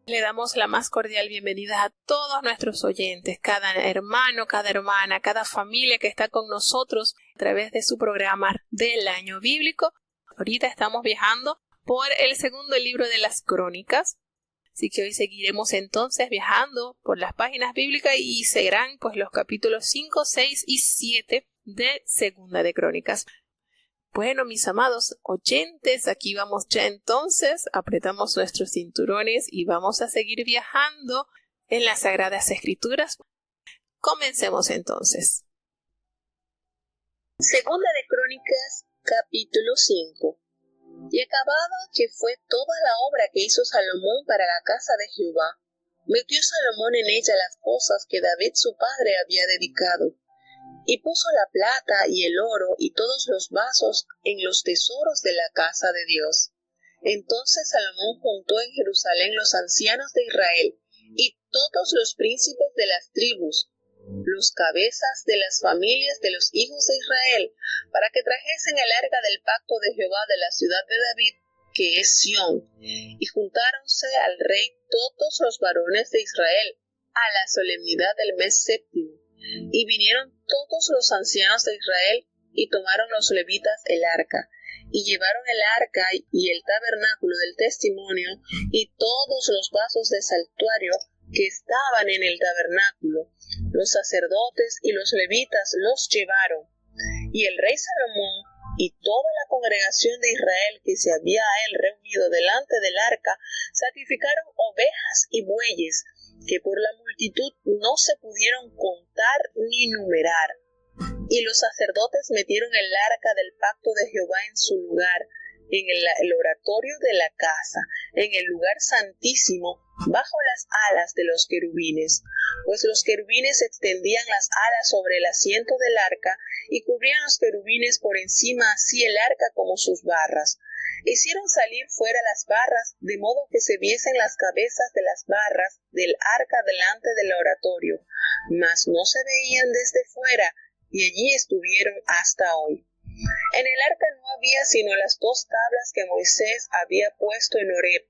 Le damos la más cordial bienvenida a todos nuestros oyentes, cada hermano, cada hermana, cada familia que está con nosotros a través de su programa del Año Bíblico. Ahorita estamos viajando por el segundo libro de las Crónicas, así que hoy seguiremos entonces viajando por las páginas bíblicas y serán pues los capítulos 5, 6 y 7 de Segunda de Crónicas. Bueno, mis amados oyentes, aquí vamos ya entonces, apretamos nuestros cinturones y vamos a seguir viajando en las Sagradas Escrituras. Comencemos entonces. Segunda de Crónicas, capítulo 5. Y acabado que fue toda la obra que hizo Salomón para la casa de Jehová, metió Salomón en ella las cosas que David su padre había dedicado. Y puso la plata y el oro y todos los vasos en los tesoros de la casa de Dios. Entonces Salomón juntó en Jerusalén los ancianos de Israel y todos los príncipes de las tribus, los cabezas de las familias de los hijos de Israel, para que trajesen el arca del pacto de Jehová de la ciudad de David, que es Sión. Y juntáronse al rey todos los varones de Israel a la solemnidad del mes séptimo. Y vinieron todos los ancianos de Israel y tomaron los levitas el arca, y llevaron el arca y el tabernáculo del testimonio y todos los vasos de saltuario que estaban en el tabernáculo. Los sacerdotes y los levitas los llevaron. Y el rey Salomón y toda la congregación de Israel que se había a él reunido delante del arca sacrificaron ovejas y bueyes, que por la multitud no se pudieron contar ni numerar. Y los sacerdotes metieron el arca del pacto de Jehová en su lugar, en el oratorio de la casa, en el lugar santísimo, bajo las alas de los querubines, pues los querubines extendían las alas sobre el asiento del arca y cubrían los querubines por encima así el arca como sus barras. Hicieron salir fuera las barras, de modo que se viesen las cabezas de las barras del arca delante del oratorio, mas no se veían desde fuera, y allí estuvieron hasta hoy. En el arca no había sino las 2 tablas que Moisés había puesto en Horeb,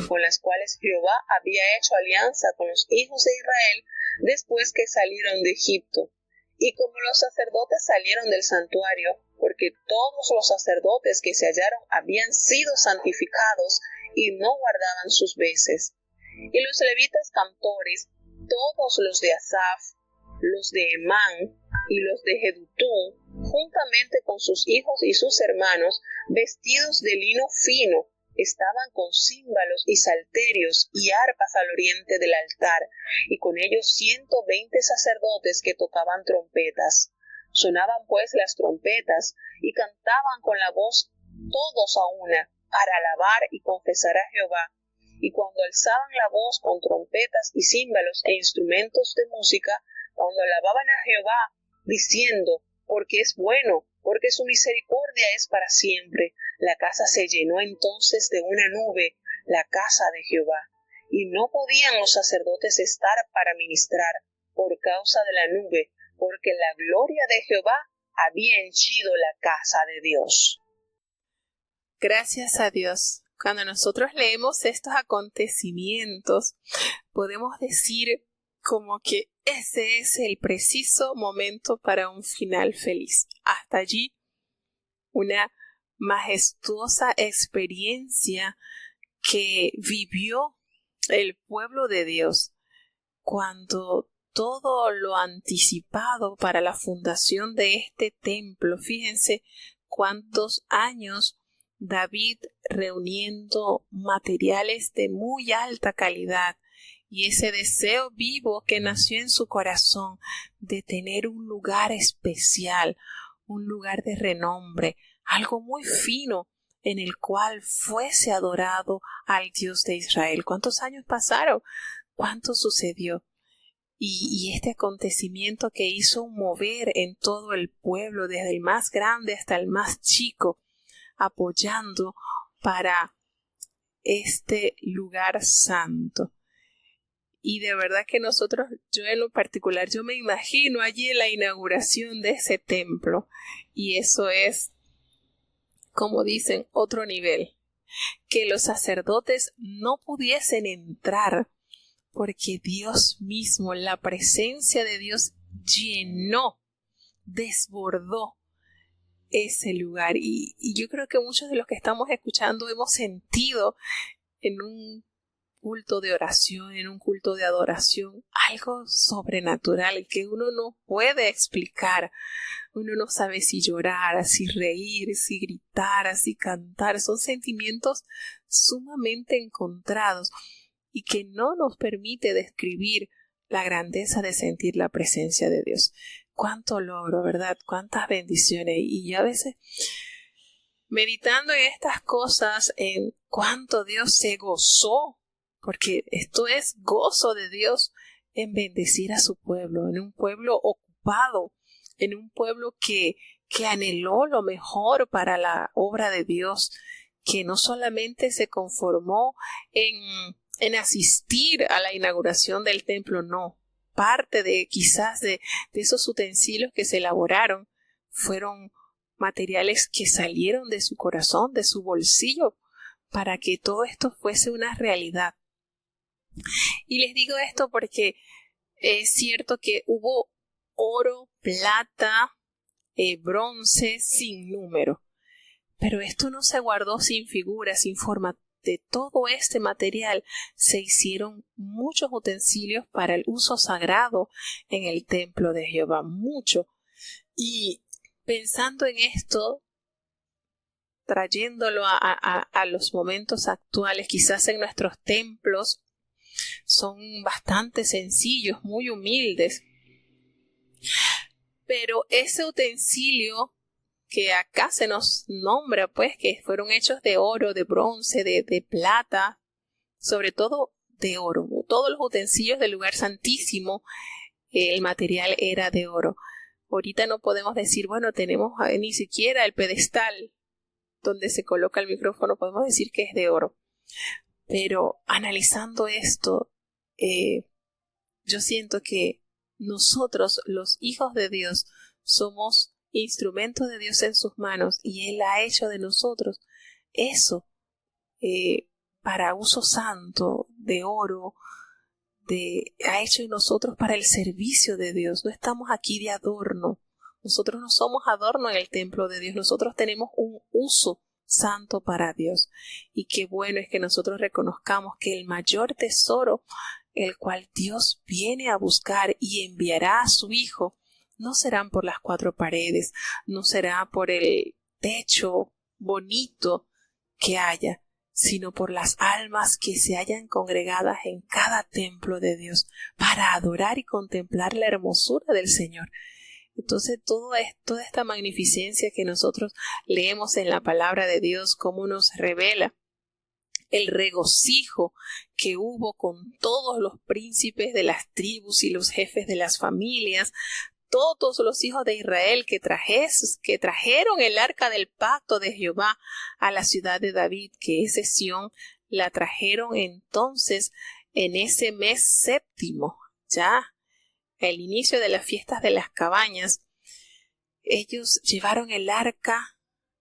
con las cuales Jehová había hecho alianza con los hijos de Israel después que salieron de Egipto. Y como los sacerdotes salieron del santuario, porque todos los sacerdotes que se hallaron habían sido santificados y no guardaban sus veces. Y los levitas cantores, todos los de Asaf, los de Emán y los de Jedutún, juntamente con sus hijos y sus hermanos, vestidos de lino fino, estaban con címbalos y salterios y arpas al oriente del altar, y con ellos 120 sacerdotes que tocaban trompetas. Sonaban pues las trompetas, y cantaban con la voz todos a una, para alabar y confesar a Jehová. Y cuando alzaban la voz con trompetas y címbalos e instrumentos de música, cuando alababan a Jehová, diciendo, porque es bueno, porque su misericordia es para siempre, la casa se llenó entonces de una nube, la casa de Jehová. Y no podían los sacerdotes estar para ministrar, por causa de la nube, porque la gloria de Jehová había henchido la casa de Dios. Gracias a Dios. Cuando nosotros leemos estos acontecimientos, podemos decir como que ese es el preciso momento para un final feliz. Hasta allí, una majestuosa experiencia que vivió el pueblo de Dios cuando todo lo anticipado para la fundación de este templo, fíjense cuántos años David reuniendo materiales de muy alta calidad y ese deseo vivo que nació en su corazón de tener un lugar especial, un lugar de renombre, algo muy fino en el cual fuese adorado al Dios de Israel. ¿Cuántos años pasaron? ¿Cuánto sucedió? Y este acontecimiento que hizo mover en todo el pueblo, desde el más grande hasta el más chico, apoyando para este lugar santo. Y de verdad que nosotros, yo en lo particular, yo me imagino allí en la inauguración de ese templo, y eso es, como dicen, otro nivel. que los sacerdotes no pudiesen entrar, porque Dios mismo, la presencia de Dios desbordó ese lugar. Y yo creo que muchos de los que estamos escuchando hemos sentido en un culto de oración, en un culto de adoración, algo sobrenatural que uno no puede explicar. Uno no sabe si llorar, si reír, si gritar, si cantar. Son sentimientos sumamente encontrados y que no nos permite describir la grandeza de sentir la presencia de Dios. Cuánto logro, ¿verdad? Cuántas bendiciones. Y a veces, meditando en estas cosas, en cuánto Dios se gozó, porque esto es gozo de Dios en bendecir a su pueblo, en un pueblo ocupado, en un pueblo que anheló lo mejor para la obra de Dios, que no solamente se conformó en asistir a la inauguración del templo, no. Parte de quizás de esos utensilios que se elaboraron fueron materiales que salieron de su corazón, de su bolsillo, para que todo esto fuese una realidad. Y les digo esto porque es cierto que hubo oro, plata, bronce sin número, pero esto no se guardó sin figuras, sin forma. De todo este material se hicieron muchos utensilios para el uso sagrado en el templo de Jehová, mucho. Y pensando en esto, trayéndolo a los momentos actuales, quizás en nuestros templos son bastante sencillos, muy humildes, pero ese utensilio que acá se nos nombra, pues, que fueron hechos de oro, de bronce, de plata, sobre todo de oro. Todos los utensilios del lugar santísimo, el material era de oro. Ahorita no podemos decir, bueno, tenemos ni siquiera el pedestal donde se coloca el micrófono, podemos decir que es de oro. Pero analizando esto, yo siento que nosotros, los hijos de Dios, somos instrumentos de Dios en sus manos y Él ha hecho de nosotros eso para uso santo, de oro, ha hecho de nosotros para el servicio de Dios. No estamos aquí de adorno. Nosotros no somos adorno en el templo de Dios. Nosotros tenemos un uso santo para Dios. Y qué bueno es que nosotros reconozcamos que el mayor tesoro, el cual Dios viene a buscar y enviará a su Hijo, no serán por las cuatro paredes, no será por el techo bonito que haya, sino por las almas que se hayan congregadas en cada templo de Dios para adorar y contemplar la hermosura del Señor. Entonces toda esta magnificencia que nosotros leemos en la palabra de Dios, cómo nos revela el regocijo que hubo con todos los príncipes de las tribus y los jefes de las familias, todos los hijos de Israel que trajeron el arca del pacto de Jehová a la ciudad de David, que es Sión, la trajeron entonces en ese mes séptimo, ya el inicio de las fiestas de las cabañas. Ellos llevaron el arca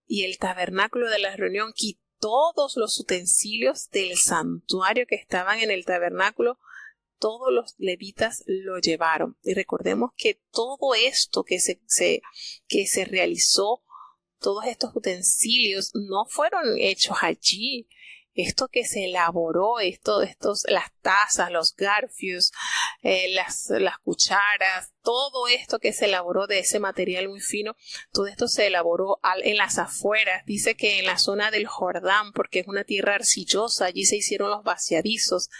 y el tabernáculo de la reunión, y todos los utensilios del santuario que estaban en el tabernáculo, todos los levitas lo llevaron. Y recordemos que todo esto que se realizó, todos estos utensilios no fueron hechos allí. Esto que se elaboró, las tazas, los garfios, las cucharas, todo esto que se elaboró de ese material muy fino, todo esto se elaboró en las afueras. Dice que en la zona del Jordán, porque es una tierra arcillosa, allí se hicieron los vaciadizos.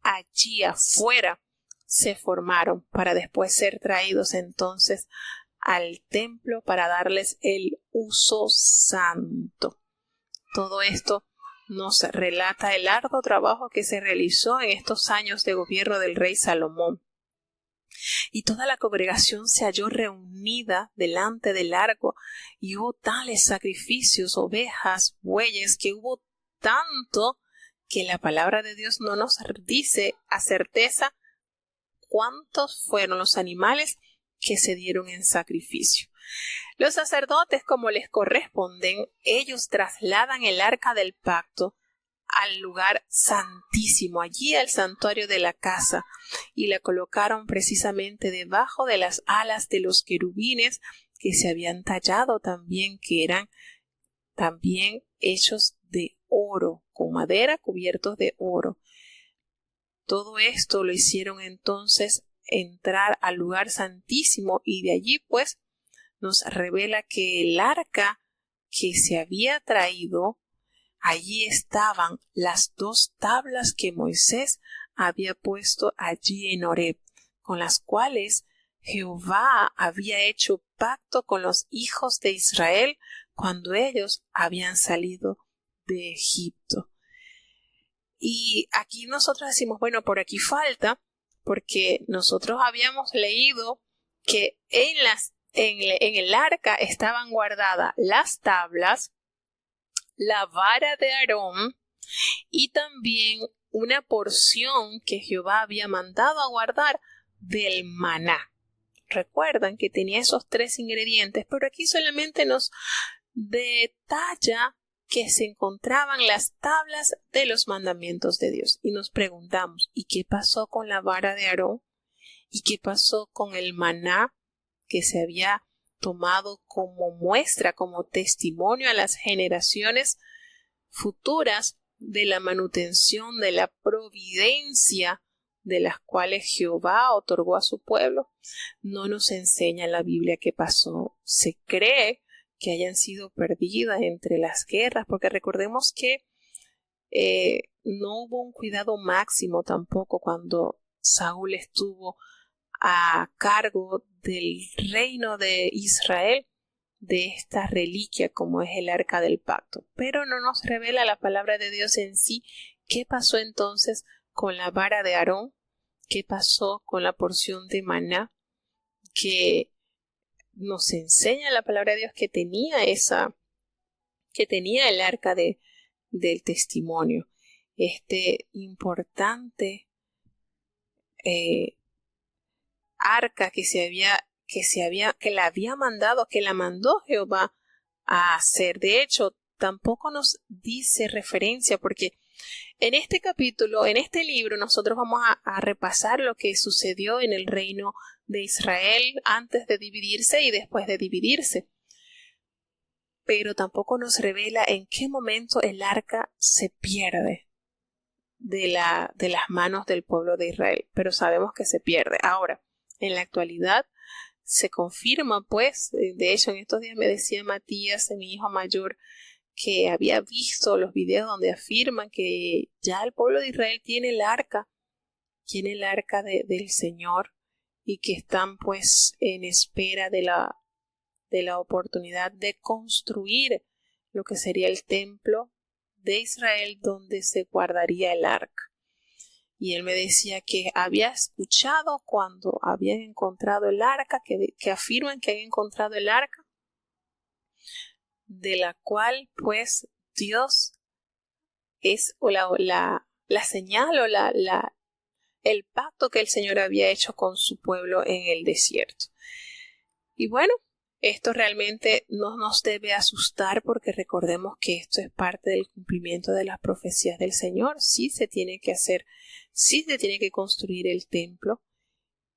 Allí afuera se formaron para después ser traídos entonces al templo para darles el uso santo. Todo esto nos relata el arduo trabajo que se realizó en estos años de gobierno del rey Salomón. Y toda la congregación se halló reunida delante del arca, y hubo tales sacrificios, ovejas, bueyes, que hubo tanto que la palabra de Dios no nos dice a certeza cuántos fueron los animales que se dieron en sacrificio. Los sacerdotes, como les corresponden, ellos trasladan el arca del pacto al lugar santísimo, allí al santuario de la casa, y la colocaron precisamente debajo de las alas de los querubines que se habían tallado también, que eran también hechos de oro, con madera cubiertos de oro. Todo esto lo hicieron entonces entrar al lugar santísimo, y de allí pues nos revela que el arca que se había traído, allí estaban las 2 tablas que Moisés había puesto allí en Horeb, con las cuales Jehová había hecho pacto con los hijos de Israel cuando ellos habían salido de Egipto. Y aquí nosotros decimos, bueno, por aquí falta, porque nosotros habíamos leído que en el arca estaban guardadas las tablas, la vara de Aarón y también una porción que Jehová había mandado a guardar del maná. Recuerdan que tenía esos 3 ingredientes, pero aquí solamente nos detalla que se encontraban las tablas de los mandamientos de Dios. Y nos preguntamos, ¿y qué pasó con la vara de Aarón? ¿Y qué pasó con el maná que se había tomado como muestra, como testimonio a las generaciones futuras de la manutención, de la providencia de las cuales Jehová otorgó a su pueblo? No nos enseña la Biblia qué pasó. Se cree que hayan sido perdidas entre las guerras, porque recordemos que no hubo un cuidado máximo tampoco cuando Saúl estuvo a cargo del reino de Israel, de esta reliquia como es el arca del pacto. Pero no nos revela la palabra de Dios en sí qué pasó entonces con la vara de Aarón, qué pasó con la porción de maná que nos enseña la palabra de Dios que tenía el arca del testimonio, este importante arca que la mandó Jehová a hacer. De hecho, tampoco nos dice referencia, porque en este capítulo, en este libro, nosotros vamos a repasar lo que sucedió en el reino de Israel antes de dividirse y después de dividirse. Pero tampoco nos revela en qué momento el arca se pierde de las manos del pueblo de Israel. Pero sabemos que se pierde. Ahora, en la actualidad se confirma, pues, de hecho en estos días me decía Matías, mi hijo mayor, que había visto los videos donde afirman que ya el pueblo de Israel tiene el arca del Señor, y que están pues en espera de la oportunidad de construir lo que sería el templo de Israel donde se guardaría el arca. Y él me decía que había escuchado cuando habían encontrado el arca, que afirman que han encontrado el arca, de la cual pues Dios es la señal o el pacto que el Señor había hecho con su pueblo en el desierto. Y bueno, esto realmente no nos debe asustar, porque recordemos que esto es parte del cumplimiento de las profecías del Señor. Sí se tiene que hacer, sí se tiene que construir el templo.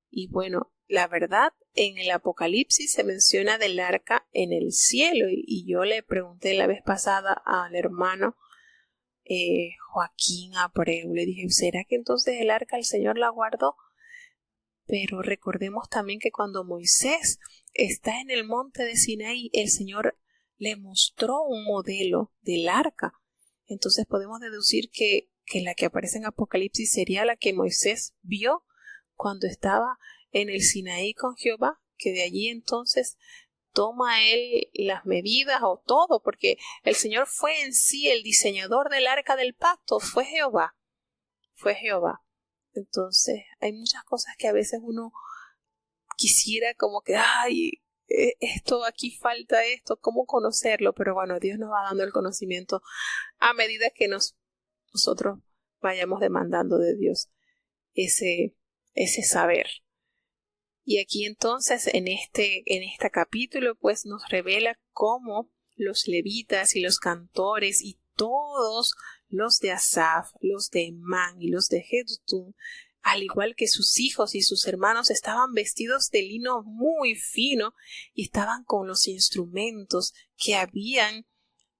Y bueno, la verdad, en el Apocalipsis se menciona del arca en el cielo, y yo le pregunté la vez pasada al hermano Joaquín Abreu, le dije, ¿será que entonces el arca el Señor la guardó? Pero recordemos también que cuando Moisés está en el monte de Sinaí, el Señor le mostró un modelo del arca. Entonces podemos deducir que la que aparece en Apocalipsis sería la que Moisés vio cuando estaba en el Sinaí con Jehová, que de allí entonces toma él las medidas o todo, porque el Señor fue en sí el diseñador del arca del pacto, fue Jehová. Entonces hay muchas cosas que a veces uno quisiera como que, esto aquí falta esto, ¿cómo conocerlo? Pero bueno, Dios nos va dando el conocimiento a medida que nosotros vayamos demandando de Dios ese saber. Y aquí entonces en este capítulo pues nos revela cómo los levitas y los cantores y todos los de Asaf, los de Emán y los de Jedutún, al igual que sus hijos y sus hermanos, estaban vestidos de lino muy fino y estaban con los instrumentos que habían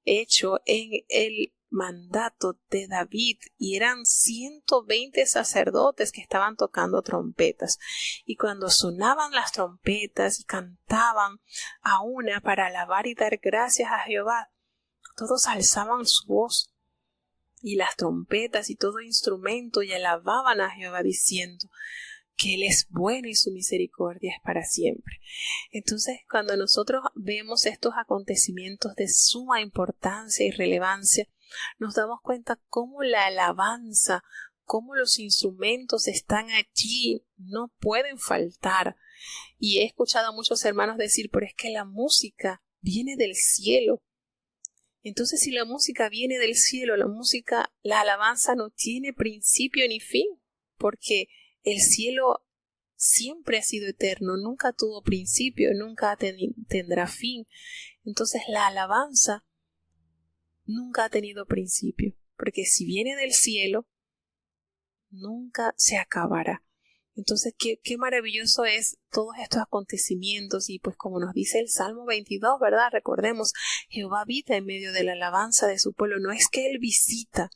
hecho en el mandato de David, y eran 120 sacerdotes que estaban tocando trompetas. Y cuando sonaban las trompetas y cantaban a una para alabar y dar gracias a Jehová, todos alzaban su voz y las trompetas y todo instrumento y alababan a Jehová diciendo que Él es bueno y su misericordia es para siempre. Entonces, cuando nosotros vemos estos acontecimientos de suma importancia y relevancia, nos damos cuenta cómo la alabanza, cómo los instrumentos están allí, no pueden faltar. Y he escuchado a muchos hermanos decir, pero es que la música viene del cielo. Entonces, si la música viene del cielo, la alabanza no tiene principio ni fin, porque el cielo siempre ha sido eterno, nunca tuvo principio, nunca tendrá fin. Entonces la alabanza nunca ha tenido principio, porque si viene del cielo, nunca se acabará. Entonces, qué maravilloso es todos estos acontecimientos, y pues como nos dice el Salmo 22, ¿verdad? Recordemos, Jehová habita en medio de la alabanza de su pueblo. No es que Él visita,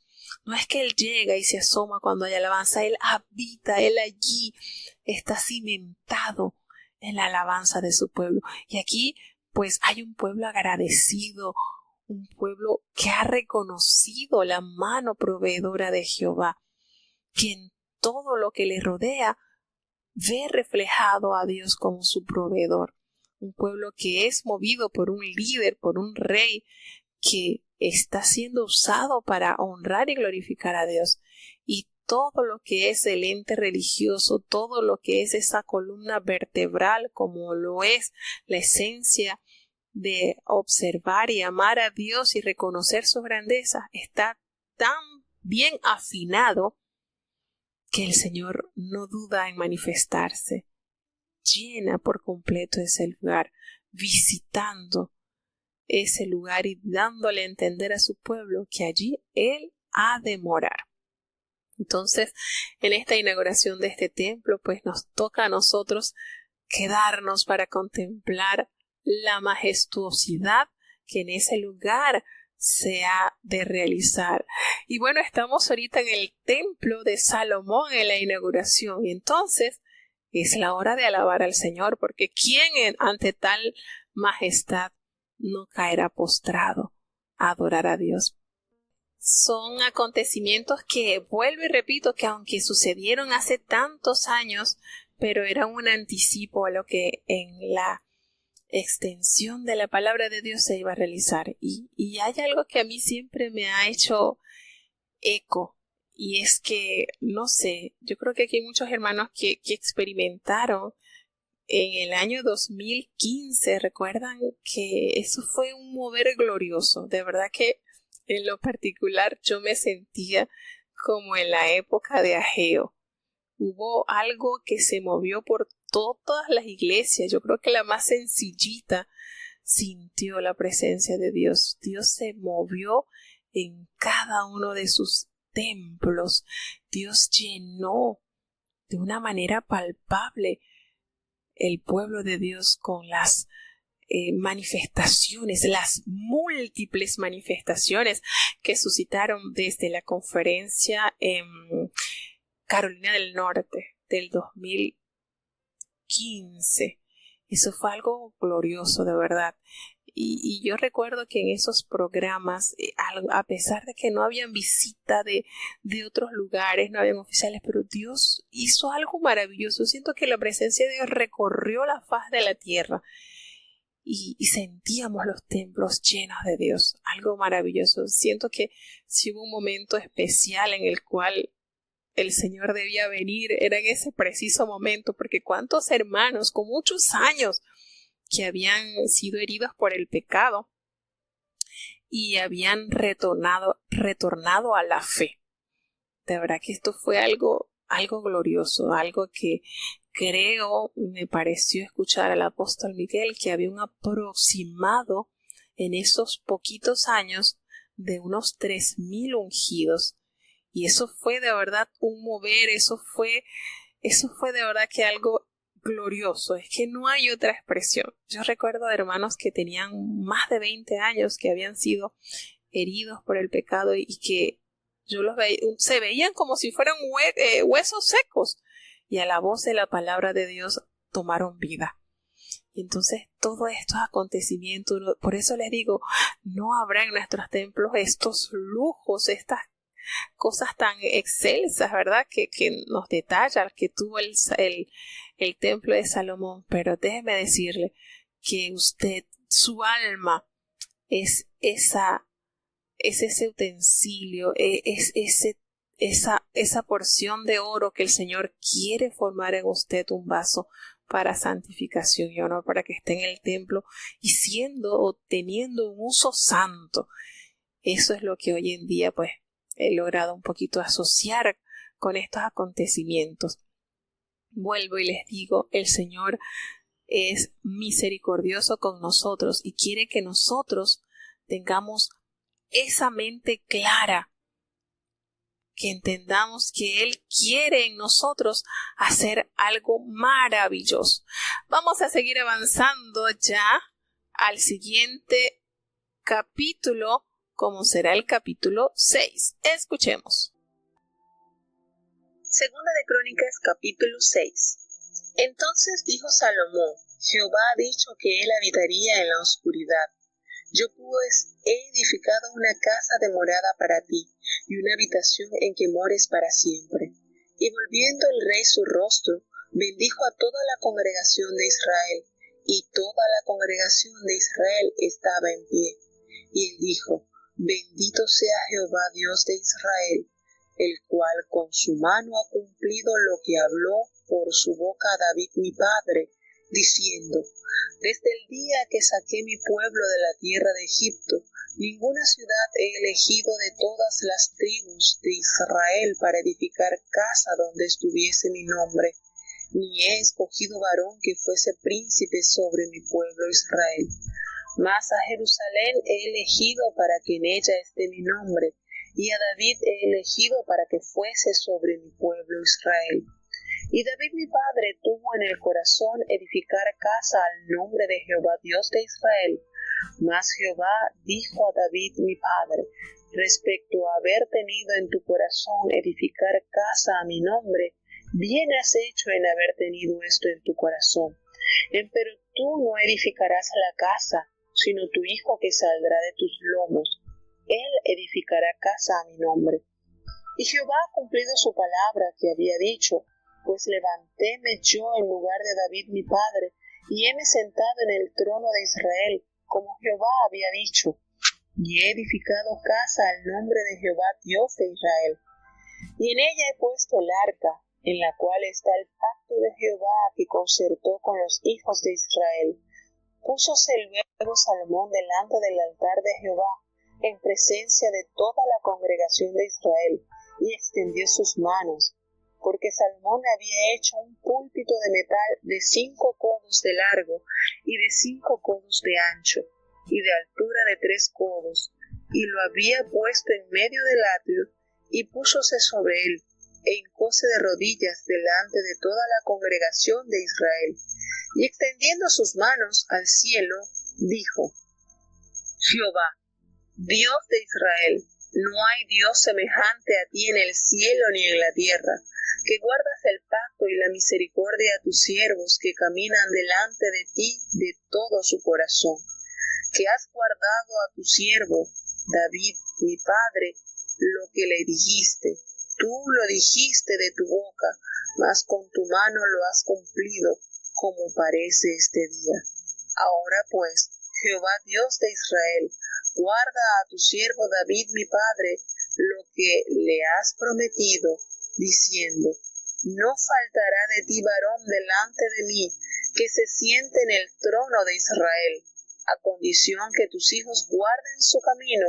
no es que Él llega y se asoma cuando hay alabanza, Él habita, Él allí está cimentado en la alabanza de su pueblo. Y aquí pues hay un pueblo agradecido, un pueblo que ha reconocido la mano proveedora de Jehová, que en todo lo que le rodea ve reflejado a Dios como su proveedor. Un pueblo que es movido por un líder, por un rey, que está siendo usado para honrar y glorificar a Dios. Y todo lo que es el ente religioso, todo lo que es esa columna vertebral, como lo es la esencia de observar y amar a Dios y reconocer su grandeza, está tan bien afinado que el Señor no duda en manifestarse. Llena por completo ese lugar, visitando ese lugar y dándole a entender a su pueblo que allí Él ha de morar. Entonces, en esta inauguración de este templo, pues nos toca a nosotros quedarnos para contemplar la majestuosidad que en ese lugar se ha de realizar. Y bueno, estamos ahorita en el templo de Salomón en la inauguración, y entonces es la hora de alabar al Señor, porque ¿quién ante tal majestad no caerá postrado a adorar a Dios? Son acontecimientos que, vuelvo y repito, que aunque sucedieron hace tantos años, pero eran un anticipo a lo que en la extensión de la palabra de Dios se iba a realizar. Y hay algo que a mí siempre me ha hecho eco, y es que, no sé, yo creo que aquí hay muchos hermanos que experimentaron en el año 2015, recuerdan que eso fue un mover glorioso. De verdad que en lo particular yo me sentía como en la época de Ageo. Hubo algo que se movió por todas las iglesias. Yo creo que la más sencillita sintió la presencia de Dios. Dios se movió en cada uno de sus templos. Dios llenó de una manera palpable el pueblo de Dios con las manifestaciones, las múltiples manifestaciones que suscitaron desde la conferencia en Carolina del Norte del 2015. Eso fue algo glorioso, de verdad. Y yo recuerdo que en esos programas, a pesar de que no habían visita de otros lugares, no habían oficiales, pero Dios hizo algo maravilloso. Siento que la presencia de Dios recorrió la faz de la tierra y sentíamos los templos llenos de Dios. Algo maravilloso. Siento que si hubo un momento especial en el cual el Señor debía venir, era en ese preciso momento, porque cuántos hermanos con muchos años que habían sido heridos por el pecado y habían retornado a la fe. De verdad que esto fue algo glorioso, algo que me pareció escuchar al apóstol Miguel que había un aproximado en esos poquitos años de unos 3,000 ungidos. Y eso fue de verdad un mover, eso fue de verdad que algo glorioso. Es que no hay otra expresión. Yo recuerdo de hermanos que tenían más de 20 años que habían sido heridos por el pecado y que yo los veía, se veían como si fueran huesos secos, y a la voz de la palabra de Dios tomaron vida. Y entonces todos estos acontecimientos, por eso les digo, no habrá en nuestros templos estos lujos, estas cosas tan excelsas, ¿verdad? Que nos detalla que tuvo el templo de Salomón. Pero déjeme decirle que usted, su alma, es ese utensilio, esa porción de oro que el Señor quiere formar en usted, un vaso para santificación y honor, para que esté en el templo y teniendo un uso santo. Eso es lo que hoy en día pues he logrado un poquito asociar con estos acontecimientos. Vuelvo y les digo, el Señor es misericordioso con nosotros y quiere que nosotros tengamos esa mente clara, que entendamos que Él quiere en nosotros hacer algo maravilloso. Vamos a seguir avanzando ya al siguiente capítulo, como será el capítulo 6. Escuchemos. Segunda de Crónicas, capítulo 6. Entonces dijo Salomón: Jehová ha dicho que él habitaría en la oscuridad. Yo pues he edificado una casa de morada para ti, y una habitación en que mores para siempre. Y volviendo el rey su rostro, bendijo a toda la congregación de Israel, y toda la congregación de Israel estaba en pie. Y él dijo: Bendito sea Jehová Dios de Israel, el cual con su mano ha cumplido lo que habló por su boca a David mi padre, diciendo: Desde el día que saqué mi pueblo de la tierra de Egipto, ninguna ciudad he elegido de todas las tribus de Israel para edificar casa donde estuviese mi nombre, ni he escogido varón que fuese príncipe sobre mi pueblo Israel. Mas a Jerusalén he elegido para que en ella esté mi nombre, y a David he elegido para que fuese sobre mi pueblo Israel. Y David mi padre tuvo en el corazón edificar casa al nombre de Jehová Dios de Israel. Mas Jehová dijo a David mi padre: respecto a haber tenido en tu corazón edificar casa a mi nombre, bien has hecho en haber tenido esto en tu corazón. Empero tú no edificarás la casa, sino tu hijo que saldrá de tus lomos. Él edificará casa a mi nombre. Y Jehová ha cumplido su palabra que había dicho, pues levantéme yo en lugar de David mi padre, y heme sentado en el trono de Israel, como Jehová había dicho, y he edificado casa al nombre de Jehová Dios de Israel. Y en ella he puesto el arca, en la cual está el pacto de Jehová que concertó con los hijos de Israel. Púsose luego Salomón delante del altar de Jehová, en presencia de toda la congregación de Israel, y extendió sus manos, porque Salomón había hecho un púlpito de metal de 5 codos de largo y de 5 codos de ancho, y de altura de 3 codos, y lo había puesto en medio del atrio, y púsose sobre él, e hincóse de rodillas delante de toda la congregación de Israel, y extendiendo sus manos al cielo, dijo: Jehová, Dios de Israel, no hay Dios semejante a ti en el cielo ni en la tierra, que guardas el pacto y la misericordia a tus siervos que caminan delante de ti de todo su corazón, que has guardado a tu siervo David, mi padre, lo que le dijiste. Tú lo dijiste de tu boca, mas con tu mano lo has cumplido, como parece este día. Ahora pues, Jehová Dios de Israel, guarda a tu siervo David mi padre lo que le has prometido, diciendo: no faltará de ti varón delante de mí que se siente en el trono de Israel, a condición que tus hijos guarden su camino,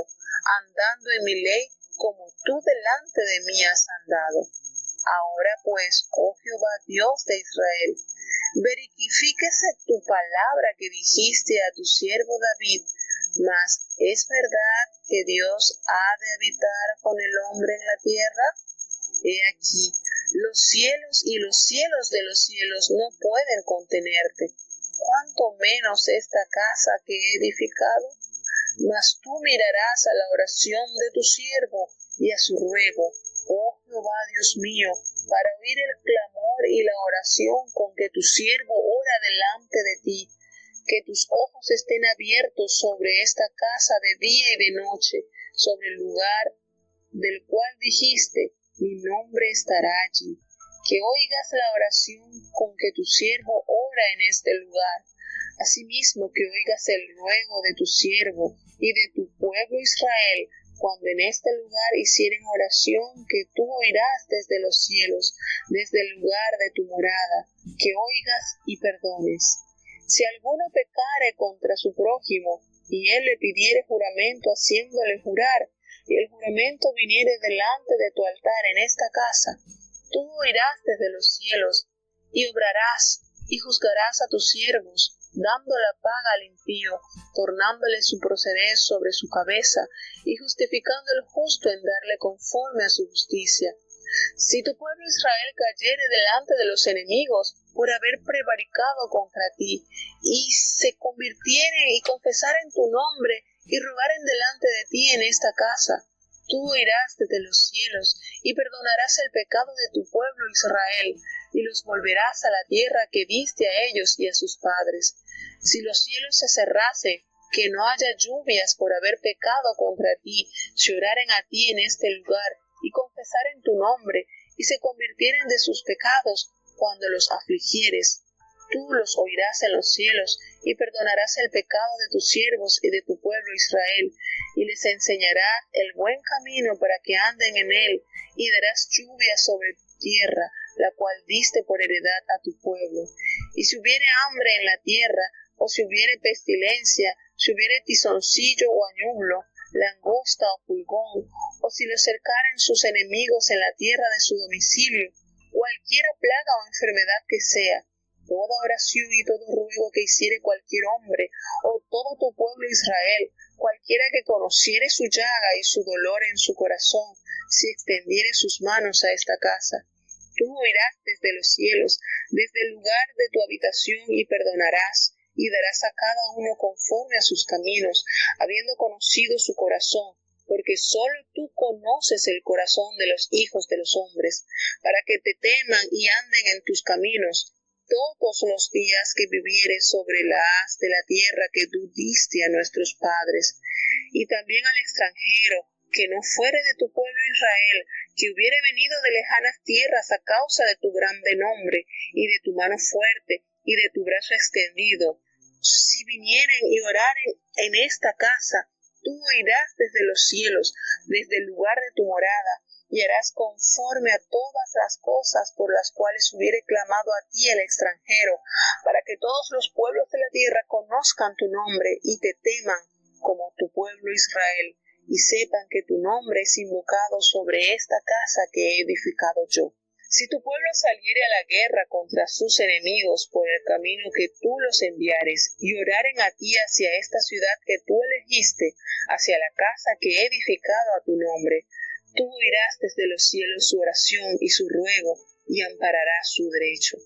andando en mi ley como tú delante de mí has andado. Ahora pues, oh Jehová Dios de Israel, verifíquese tu palabra que dijiste a tu siervo David, mas ¿es verdad que Dios ha de habitar con el hombre en la tierra? He aquí, los cielos y los cielos de los cielos no pueden contenerte, cuanto menos esta casa que he edificado. Mas tú mirarás a la oración de tu siervo y a su ruego, oh Jehová Dios mío, para oír el clamor y la oración con que tu siervo ora delante de ti. Que tus ojos estén abiertos sobre esta casa de día y de noche, sobre el lugar del cual dijiste, mi nombre estará allí. Que oigas la oración con que tu siervo ora en este lugar. Asimismo que oigas el ruego de tu siervo y de tu pueblo Israel, cuando en este lugar hicieren oración, que tú oirás desde los cielos, desde el lugar de tu morada, que oigas y perdones. Si alguno pecare contra su prójimo, y él le pidiere juramento haciéndole jurar, y el juramento viniere delante de tu altar en esta casa, tú oirás desde los cielos, y obrarás, y juzgarás a tus siervos, dando la paga al impío, tornándole su proceder sobre su cabeza, y justificando el justo en darle conforme a su justicia. Si tu pueblo Israel cayere delante de los enemigos por haber prevaricado contra ti, y se convirtieren y confesaren tu nombre, y rogaren delante de ti en esta casa, tú oirás desde los cielos, y perdonarás el pecado de tu pueblo Israel, y los volverás a la tierra que diste a ellos y a sus padres. Si los cielos se cerrasen, que no haya lluvias por haber pecado contra ti, si oraren a ti en este lugar, y confesaren tu nombre, y se convirtieren de sus pecados cuando los afligieres, tú los oirás en los cielos, y perdonarás el pecado de tus siervos y de tu pueblo Israel, y les enseñarás el buen camino para que anden en él, y darás lluvia sobre tu tierra, la cual diste por heredad a tu pueblo. Y si hubiere hambre en la tierra, o si hubiere pestilencia, si hubiere tizoncillo o añublo, langosta o pulgón, o si los cercaren sus enemigos en la tierra de su domicilio, cualquiera plaga o enfermedad que sea, toda oración y todo ruego que hiciere cualquier hombre, o todo tu pueblo Israel, cualquiera que conociere su llaga y su dolor en su corazón, si extendiere sus manos a esta casa, tú oirás desde los cielos, desde el lugar de tu habitación, y perdonarás, y darás a cada uno conforme a sus caminos, habiendo conocido su corazón, porque solo tú conoces el corazón de los hijos de los hombres, para que te teman y anden en tus caminos todos los días que vivieres sobre la haz de la tierra que tú diste a nuestros padres. Y también al extranjero, que no fuere de tu pueblo Israel, que hubiere venido de lejanas tierras a causa de tu grande nombre, y de tu mano fuerte, y de tu brazo extendido, si vinieren y oraren en esta casa, tú oirás desde los cielos, desde el lugar de tu morada, y harás conforme a todas las cosas por las cuales hubiere clamado a ti el extranjero, para que todos los pueblos de la tierra conozcan tu nombre y te teman como tu pueblo Israel, y sepan que tu nombre es invocado sobre esta casa que he edificado yo. Si tu pueblo saliere a la guerra contra sus enemigos por el camino que tú los enviares, y oraren a ti hacia esta ciudad que tú elegiste, hacia la casa que he edificado a tu nombre, tú oirás desde los cielos su oración y su ruego, y ampararás su derecho.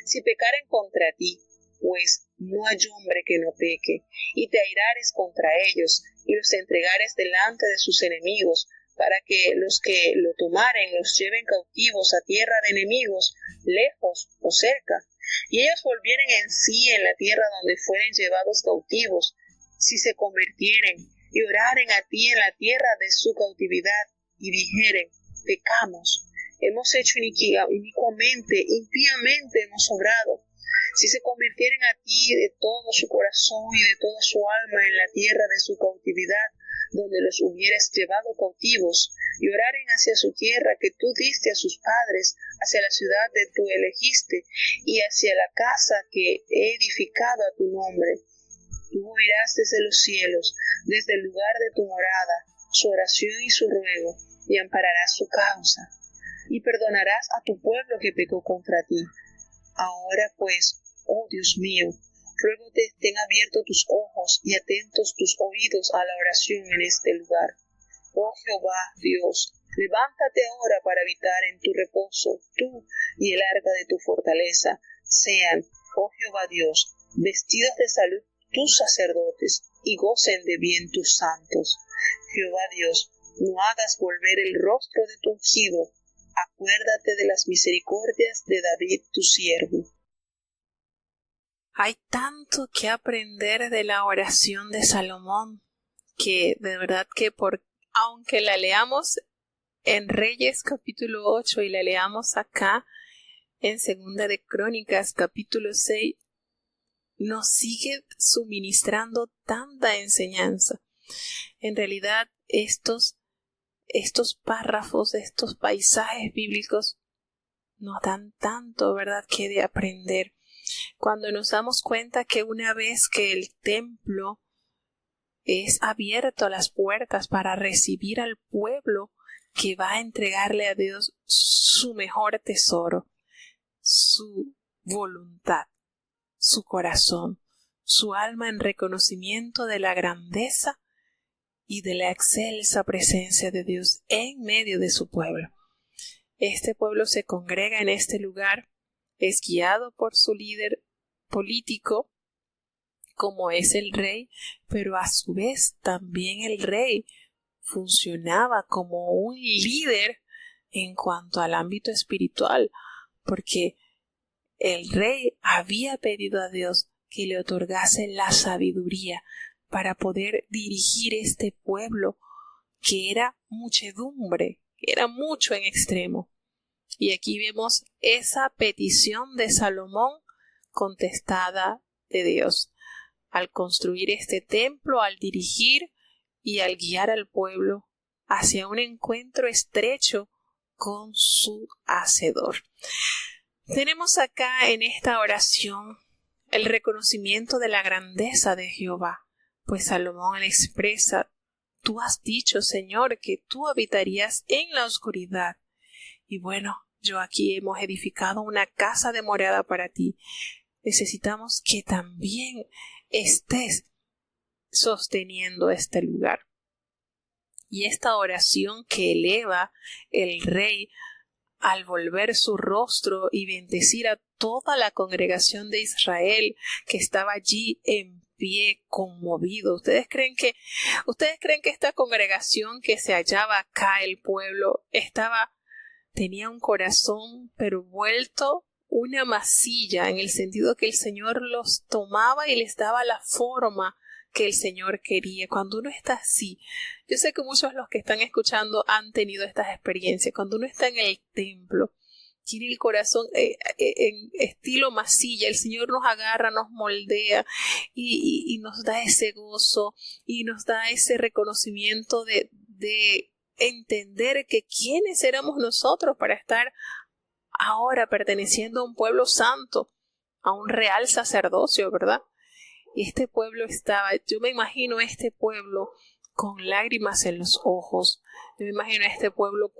Si pecaren contra ti, pues no hay hombre que no peque, y te airares contra ellos, y los entregares delante de sus enemigos, para que los que lo tomaren los lleven cautivos a tierra de enemigos, lejos o cerca, y ellos volvieren en sí en la tierra donde fueren llevados cautivos, si se convirtieren y oraren a ti en la tierra de su cautividad, y dijeren, pecamos, hemos hecho inicuamente, impíamente hemos obrado, si se convirtieren a ti de todo su corazón y de toda su alma en la tierra de su cautividad, donde los hubieres llevado cautivos, y oraren hacia su tierra que tú diste a sus padres, hacia la ciudad que tú elegiste, y hacia la casa que he edificado a tu nombre, tú oirás desde los cielos, desde el lugar de tu morada, su oración y su ruego, y ampararás su causa. y perdonarás a tu pueblo que pecó contra ti. Ahora pues, oh Dios mío, ruego te estén abiertos tus ojos y atentos tus oídos a la oración en este lugar. Oh Jehová, Dios, levántate ahora para habitar en tu reposo, tú y el arca de tu fortaleza. Sean, oh Jehová Dios, vestidos de salud tus sacerdotes y gocen de bien tus santos. Jehová Dios, no hagas volver el rostro de tu ungido. Acuérdate de las misericordias de David tu siervo. Hay tanto que aprender de la oración de Salomón, que de verdad que aunque la leamos en Reyes capítulo 8 y la leamos acá en Segunda de Crónicas capítulo 6, nos sigue suministrando tanta enseñanza. En realidad, estos párrafos, estos paisajes bíblicos nos dan tanto, ¿verdad?, que de aprender. Cuando nos damos cuenta que una vez que el templo es abierto a las puertas para recibir al pueblo que va a entregarle a Dios su mejor tesoro, su voluntad, su corazón, su alma en reconocimiento de la grandeza y de la excelsa presencia de Dios en medio de su pueblo. Este pueblo se congrega en este lugar, es guiado por su líder político, como es el rey, pero a su vez también el rey funcionaba como un líder en cuanto al ámbito espiritual, porque el rey había pedido a Dios que le otorgase la sabiduría para poder dirigir este pueblo, que era muchedumbre, que era mucho en extremo. Y aquí vemos esa petición de Salomón contestada de Dios. Al construir este templo, al dirigir y al guiar al pueblo hacia un encuentro estrecho con su Hacedor. Tenemos acá en esta oración el reconocimiento de la grandeza de Jehová, pues Salomón le expresa: tú has dicho, Señor, que tú habitarías en la oscuridad. Y bueno, yo aquí hemos edificado una casa de morada para ti. Necesitamos que también estés sosteniendo este lugar. Y esta oración que eleva el rey al volver su rostro y bendecir a toda la congregación de Israel que estaba allí en pie, conmovido. ¿Ustedes creen que esta congregación que se hallaba acá, el pueblo, tenía un corazón pero vuelto una masilla, en el sentido que el Señor los tomaba y les daba la forma que el Señor quería? Cuando uno está así, yo sé que muchos de los que están escuchando han tenido estas experiencias. Cuando uno está en el templo, tiene el corazón en estilo masilla, el Señor nos agarra, nos moldea y nos da ese gozo y nos da ese reconocimiento de entender que quiénes éramos nosotros para estar ahora perteneciendo a un pueblo santo, a un real sacerdocio, ¿verdad? Y este pueblo yo me imagino este pueblo con lágrimas en los ojos. Yo me imagino a este pueblo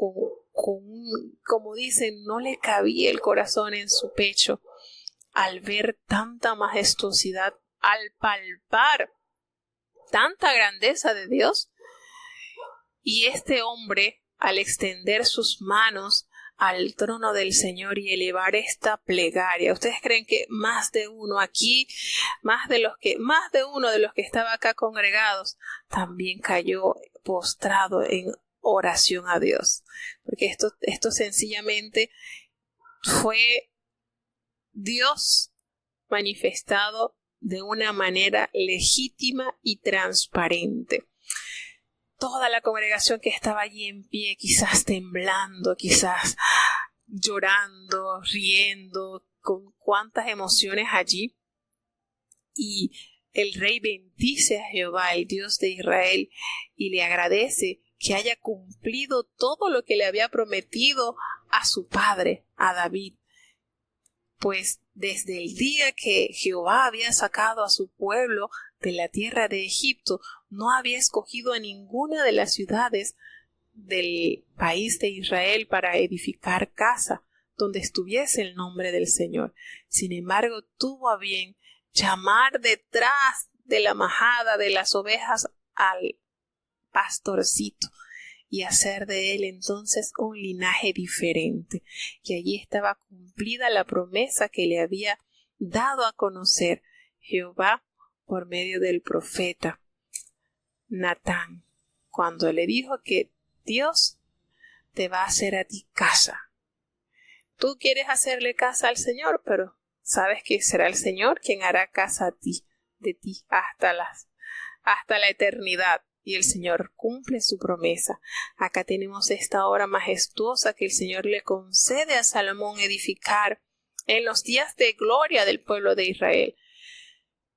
como dicen, no le cabía el corazón en su pecho al ver tanta majestuosidad, al palpar tanta grandeza de Dios. Y este hombre, al extender sus manos al trono del Señor y elevar esta plegaria, ¿ustedes creen que más de uno aquí, más de uno de los que estaba acá congregados, también cayó postrado en oración a Dios? Porque esto sencillamente fue Dios manifestado de una manera legítima y transparente. Toda la congregación que estaba allí en pie, quizás temblando, quizás llorando, riendo, con cuántas emociones allí. Y el rey bendice a Jehová, el Dios de Israel, y le agradece que haya cumplido todo lo que le había prometido a su padre, a David. Pues desde el día que Jehová había sacado a su pueblo de la tierra de Egipto, no había escogido a ninguna de las ciudades del país de Israel para edificar casa donde estuviese el nombre del Señor. Sin embargo, tuvo a bien llamar detrás de la majada de las ovejas al pastorcito y hacer de él entonces un linaje diferente. Y allí estaba cumplida la promesa que le había dado a conocer Jehová por medio del profeta Natán, cuando le dijo que Dios te va a hacer a ti casa. Tú quieres hacerle casa al Señor, pero sabes que será el Señor quien hará casa de ti hasta la eternidad. Y el Señor cumple su promesa. Acá tenemos esta obra majestuosa que el Señor le concede a Salomón edificar en los días de gloria del pueblo de Israel.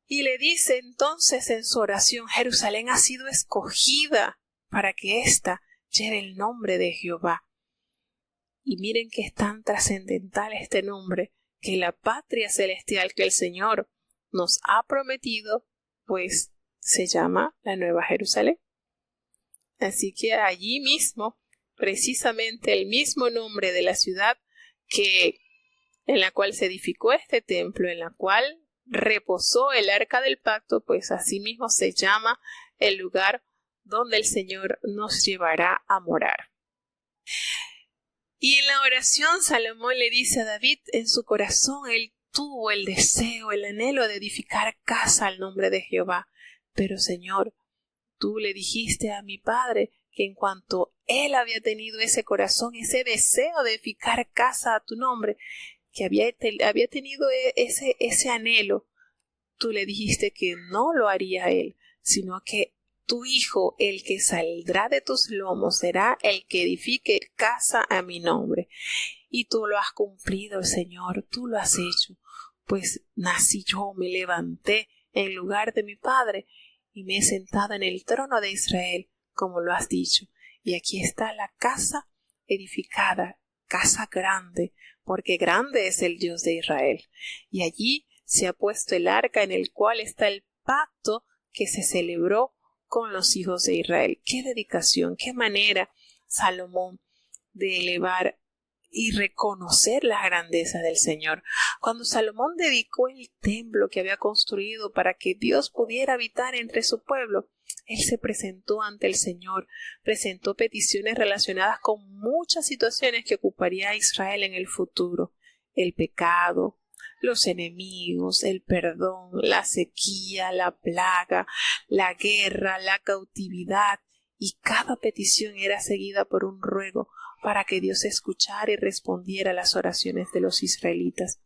Y le dice entonces en su oración: Jerusalén ha sido escogida para que ésta lleve el nombre de Jehová. Y miren que es tan trascendental este nombre, que la patria celestial que el Señor nos ha prometido, pues se llama la Nueva Jerusalén. Así que allí mismo, precisamente el mismo nombre de la ciudad en la cual se edificó este templo, en la cual reposó el arca del pacto, pues así mismo se llama el lugar donde el Señor nos llevará a morar. Y en la oración Salomón le dice a David, en su corazón él tuvo el deseo, el anhelo de edificar casa al nombre de Jehová. Pero Señor, tú le dijiste a mi padre que en cuanto él había tenido ese corazón, ese deseo de edificar casa a tu nombre, que había tenido ese anhelo, tú le dijiste que no lo haría él, sino que tu hijo, el que saldrá de tus lomos, será el que edifique casa a mi nombre. Y tú lo has cumplido, Señor, tú lo has hecho. Pues nací yo, me levanté en lugar de mi padre y me he sentado en el trono de Israel, como lo has dicho. Y aquí está la casa edificada, casa grande, porque grande es el Dios de Israel. Y allí se ha puesto el arca en el cual está el pacto que se celebró con los hijos de Israel. Qué dedicación, qué manera, Salomón, de elevar y reconocer la grandeza del Señor. Cuando Salomón dedicó el templo que había construido para que Dios pudiera habitar entre su pueblo, él se presentó ante el Señor, presentó peticiones relacionadas con muchas situaciones que ocuparía a Israel en el futuro: el pecado, los enemigos, el perdón, la sequía, la plaga, la guerra, la cautividad, y cada petición era seguida por un ruego para que Dios escuchara y respondiera a las oraciones de los israelitas.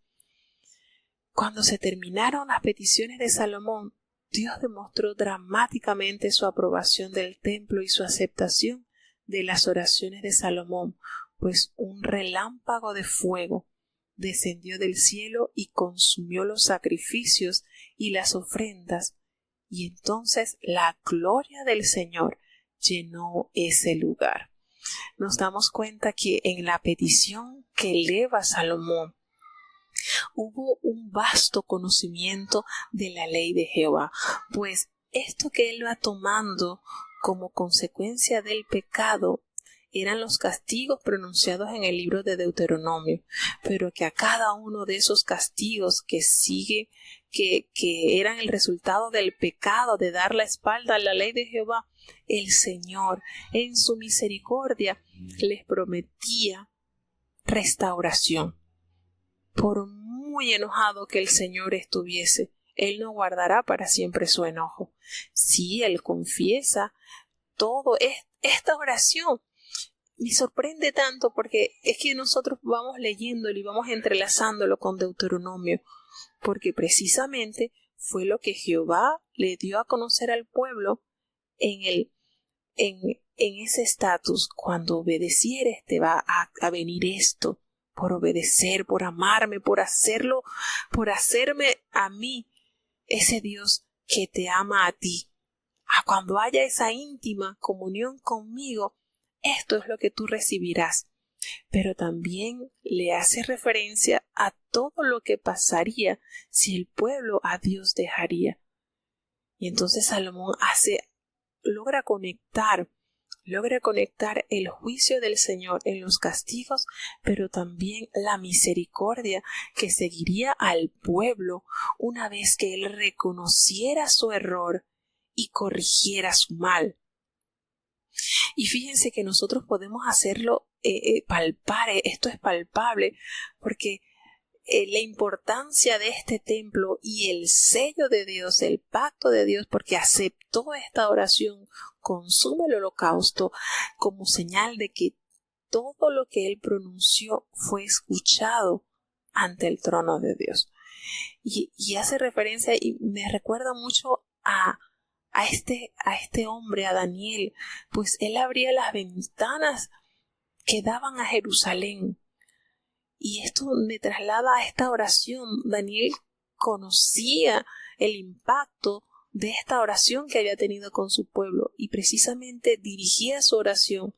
Cuando se terminaron las peticiones de Salomón, Dios demostró dramáticamente su aprobación del templo y su aceptación de las oraciones de Salomón, pues un relámpago de fuego descendió del cielo y consumió los sacrificios y las ofrendas, y entonces la gloria del Señor llenó ese lugar. Nos damos cuenta que en la petición que eleva Salomón hubo un vasto conocimiento de la ley de Jehová, pues esto que él va tomando como consecuencia del pecado eran los castigos pronunciados en el libro de Deuteronomio, pero que a cada uno de esos castigos que eran el resultado del pecado de dar la espalda a la ley de Jehová, el Señor en su misericordia les prometía restauración. Por muy enojado que el Señor estuviese, Él no guardará para siempre su enojo. Si Él confiesa todo esta oración, me sorprende tanto porque es que nosotros vamos leyéndolo y vamos entrelazándolo con Deuteronomio, porque precisamente fue lo que Jehová le dio a conocer al pueblo en ese estatus: cuando obedecieres te va a venir esto, por obedecer, por amarme, por hacerme a mí ese Dios que te ama a ti. Cuando haya esa íntima comunión conmigo, esto es lo que tú recibirás. Pero también le hace referencia a todo lo que pasaría si el pueblo a Dios dejaría. Y entonces Salomón logra conectar logra conectar el juicio del Señor en los castigos, pero también la misericordia que seguiría al pueblo una vez que él reconociera su error y corrigiera su mal. Y fíjense que nosotros podemos hacerlo palpar, esto es palpable, porque la importancia de este templo y el sello de Dios, el pacto de Dios, porque aceptó esta oración, consume el holocausto como señal de que todo lo que él pronunció fue escuchado ante el trono de Dios. Y hace referencia y me recuerda mucho a este hombre, a Daniel, pues él abría las ventanas que daban a Jerusalén. Y esto me traslada a esta oración. Daniel conocía el impacto de esta oración que había tenido con su pueblo y precisamente dirigía su oración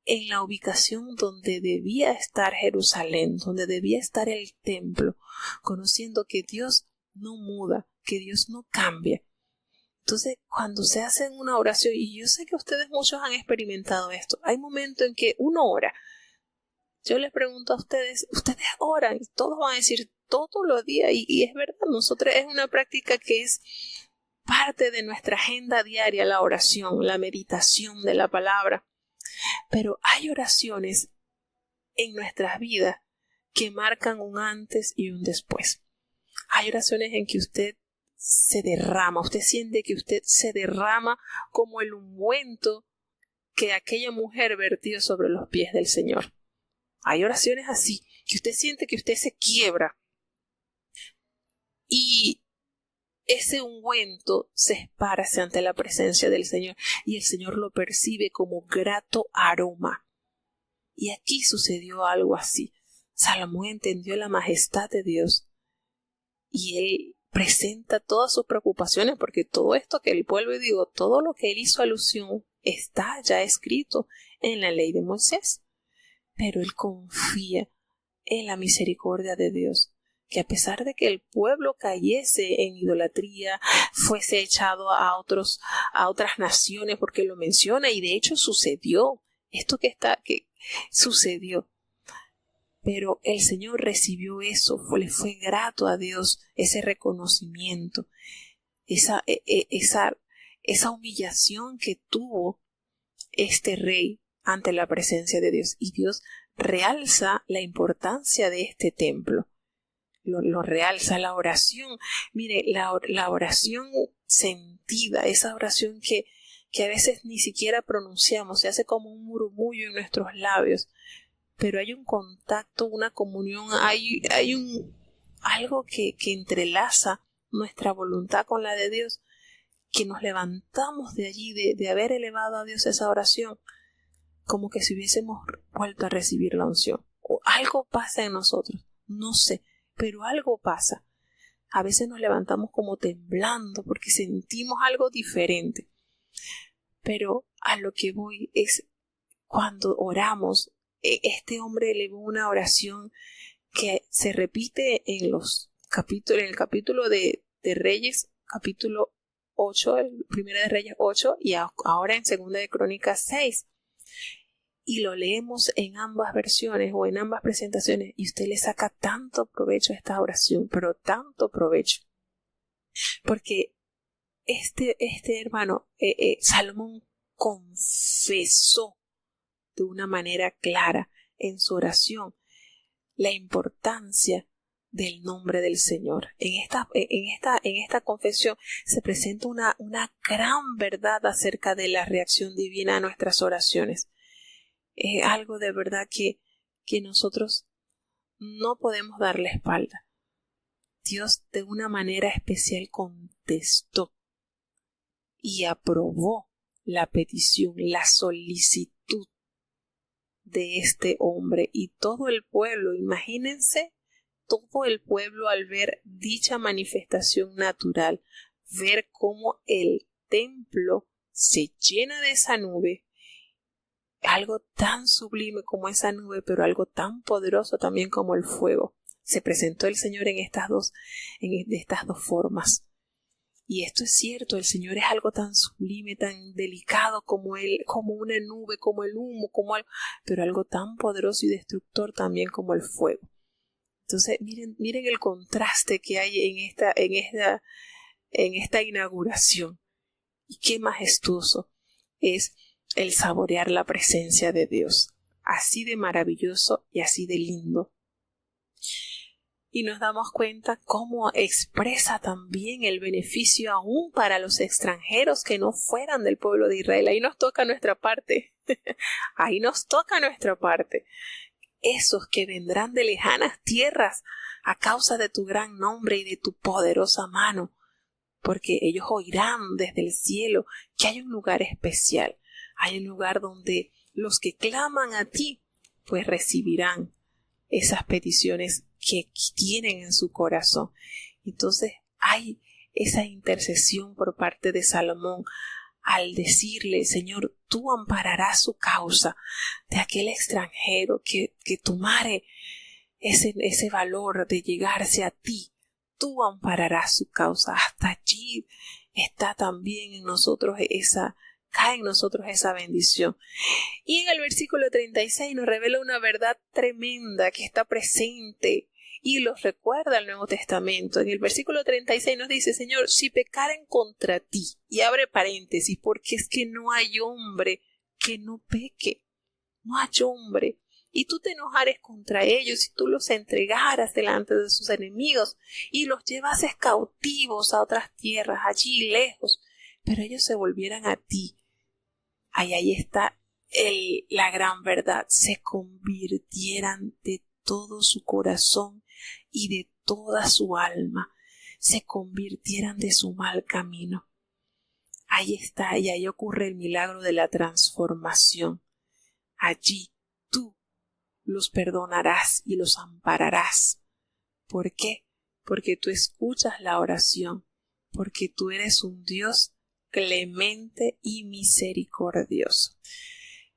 en la ubicación donde debía estar Jerusalén, donde debía estar el templo, conociendo que Dios no muda, que Dios no cambia. Entonces, cuando se hace una oración, y yo sé que ustedes muchos han experimentado esto, hay momentos en que uno ora. Yo les pregunto a ustedes oran, y todos van a decir todos los días, y es verdad, nosotros es una práctica que es parte de nuestra agenda diaria, la oración, la meditación de la palabra. Pero hay oraciones en nuestras vidas que marcan un antes y un después. Hay oraciones en que usted se derrama, usted siente que usted se derrama como el ungüento que aquella mujer vertió sobre los pies del Señor. Hay oraciones así, que usted siente que usted se quiebra y ese ungüento se esparce ante la presencia del Señor y el Señor lo percibe como grato aroma. Y aquí sucedió algo así. Salomón entendió la majestad de Dios y él presenta todas sus preocupaciones, porque todo esto que el pueblo, todo lo que él hizo alusión está ya escrito en la ley de Moisés. Pero él confía en la misericordia de Dios, que a pesar de que el pueblo cayese en idolatría, fuese echado a otras naciones, porque lo menciona, y de hecho sucedió, esto que sucedió. Pero el Señor recibió eso, le fue grato a Dios ese reconocimiento, esa humillación que tuvo este rey ante la presencia de Dios. Y Dios realza la importancia de este templo. Lo realza la oración. Mire, la oración sentida, esa oración que a veces ni siquiera pronunciamos, se hace como un murmullo en nuestros labios, pero hay un contacto, una comunión, hay algo que entrelaza nuestra voluntad con la de Dios, que nos levantamos de allí, de haber elevado a Dios esa oración, como que si hubiésemos vuelto a recibir la unción. O algo pasa en nosotros, no sé, pero algo pasa. A veces nos levantamos como temblando porque sentimos algo diferente. Pero a lo que voy es cuando oramos, este hombre elevó una oración que se repite en el capítulo de Reyes, capítulo 8, el primero de Reyes 8 y ahora en segunda de Crónicas 6. Y lo leemos en ambas versiones o en ambas presentaciones y usted le saca tanto provecho a esta oración, pero tanto provecho. Porque este hermano, Salomón confesó de una manera clara en su oración la importancia del nombre del Señor. En esta confesión se presenta una gran verdad acerca de la reacción divina a nuestras oraciones. Es algo de verdad que nosotros no podemos darle espalda. Dios de una manera especial contestó y aprobó la petición, la solicitud de este hombre y todo el pueblo. Imagínense todo el pueblo al ver dicha manifestación natural, ver cómo el templo se llena de esa nube, algo tan sublime como esa nube, pero algo tan poderoso también como el fuego. Se presentó el Señor en estas dos formas. Y esto es cierto, el Señor es algo tan sublime, tan delicado como Él, como una nube, como el humo, como algo, pero algo tan poderoso y destructor también como el fuego. Entonces, miren el contraste que hay en esta inauguración. Y qué majestuoso es el saborear la presencia de Dios. Así de maravilloso y así de lindo. Y nos damos cuenta cómo expresa también el beneficio aún para los extranjeros que no fueran del pueblo de Israel. Ahí nos toca nuestra parte. Ahí nos toca nuestra parte. Esos que vendrán de lejanas tierras a causa de tu gran nombre y de tu poderosa mano, porque ellos oirán desde el cielo que hay un lugar especial. Hay un lugar donde los que claman a ti, pues recibirán esas peticiones que tienen en su corazón. Entonces hay esa intercesión por parte de Salomón al decirle: Señor, tú ampararás su causa de aquel extranjero que tomare ese valor de llegarse a ti. Tú ampararás su causa. Hasta allí está también en nosotros cae en nosotros esa bendición. Y en el versículo 36 nos revela una verdad tremenda que está presente y los recuerda el Nuevo Testamento. En el versículo 36 nos dice: Señor, si pecaren contra ti, y abre paréntesis, porque es que no hay hombre que no peque, no hay hombre, y tú te enojares contra ellos y tú los entregaras delante de sus enemigos y los llevases cautivos a otras tierras, allí lejos, pero ellos se volvieran a ti. Ahí está la gran verdad, se convirtieran de todo su corazón y de toda su alma, se convirtieran de su mal camino. Ahí está, y ahí ocurre el milagro de la transformación. Allí tú los perdonarás y los ampararás. ¿Por qué? Porque tú escuchas la oración, porque tú eres un Dios clemente y misericordioso.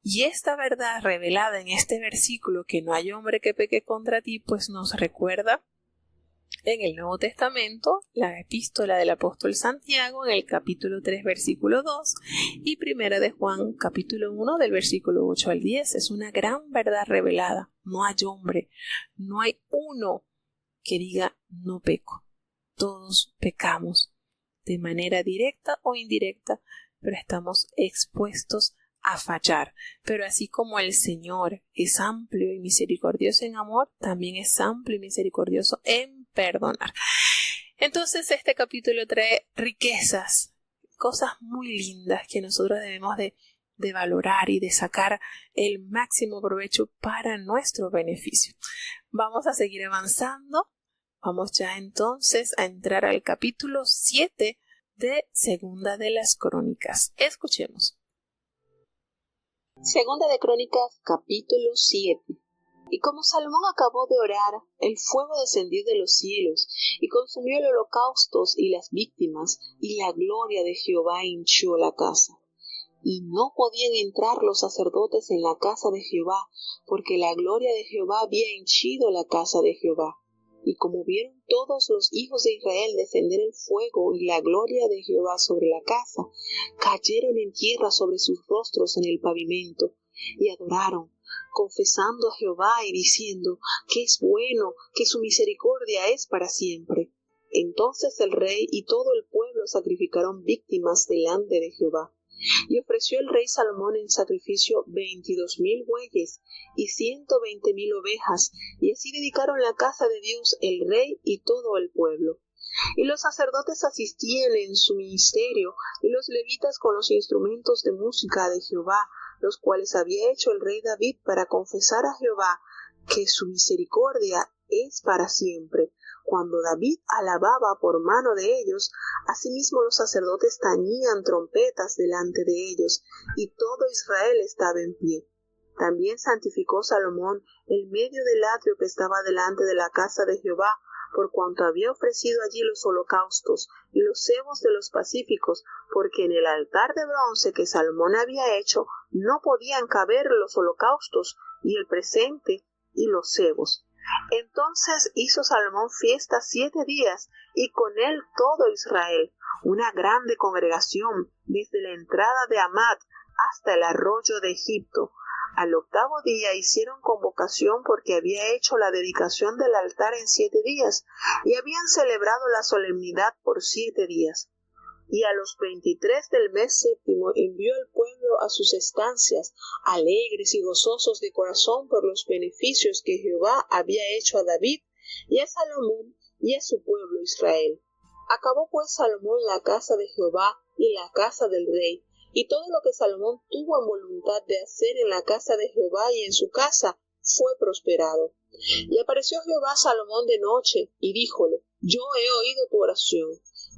Y esta verdad revelada en este versículo, que no hay hombre que peque contra ti, pues nos recuerda en el Nuevo Testamento la epístola del apóstol Santiago en el capítulo 3 versículo 2 y primera de Juan capítulo 1 del versículo 8 al 10. Es una gran verdad revelada. No hay hombre, no hay uno que diga no peco. Todos pecamos de manera directa o indirecta, pero estamos expuestos a fallar. Pero así como el Señor es amplio y misericordioso en amor, también es amplio y misericordioso en perdonar. Entonces este capítulo trae riquezas, cosas muy lindas que nosotros debemos de valorar y de sacar el máximo provecho para nuestro beneficio. Vamos a seguir avanzando. Vamos ya entonces a entrar al capítulo 7 de Segunda de las Crónicas. Escuchemos. Segunda de Crónicas, capítulo 7. Y como Salomón acabó de orar, el fuego descendió de los cielos, y consumió los holocaustos y las víctimas, y la gloria de Jehová hinchió la casa. Y no podían entrar los sacerdotes en la casa de Jehová, porque la gloria de Jehová había henchido la casa de Jehová. Y como vieron todos los hijos de Israel descender el fuego y la gloria de Jehová sobre la casa, cayeron en tierra sobre sus rostros en el pavimento, y adoraron, confesando a Jehová y diciendo que es bueno, que su misericordia es para siempre. Entonces el rey y todo el pueblo sacrificaron víctimas delante de Jehová. Y ofreció el rey Salomón en sacrificio 22,000 bueyes y 120,000 ovejas, y así dedicaron la casa de Dios el rey y todo el pueblo. Y los sacerdotes asistían en su ministerio, y los levitas con los instrumentos de música de Jehová, los cuales había hecho el rey David para confesar a Jehová que su misericordia es para siempre. Cuando David alababa por mano de ellos, asimismo los sacerdotes tañían trompetas delante de ellos, y todo Israel estaba en pie. También santificó Salomón el medio del atrio que estaba delante de la casa de Jehová, por cuanto había ofrecido allí los holocaustos y los cebos de los pacíficos, porque en el altar de bronce que Salomón había hecho no podían caber los holocaustos y el presente y los cebos. Entonces hizo Salomón fiesta 7 días, y con él todo Israel, una grande congregación, desde la entrada de Hamat hasta el arroyo de Egipto. Al 8º día hicieron convocación porque había hecho la dedicación del altar en 7 días, y habían celebrado la solemnidad por 7 días. Y a los 23 del mes séptimo envió el pueblo a sus estancias, alegres y gozosos de corazón por los beneficios que Jehová había hecho a David y a Salomón y a su pueblo Israel. Acabó pues Salomón la casa de Jehová y la casa del rey, y todo lo que Salomón tuvo en voluntad de hacer en la casa de Jehová y en su casa fue prosperado. Y apareció Jehová a Salomón de noche, y díjole: Yo he oído tu oración,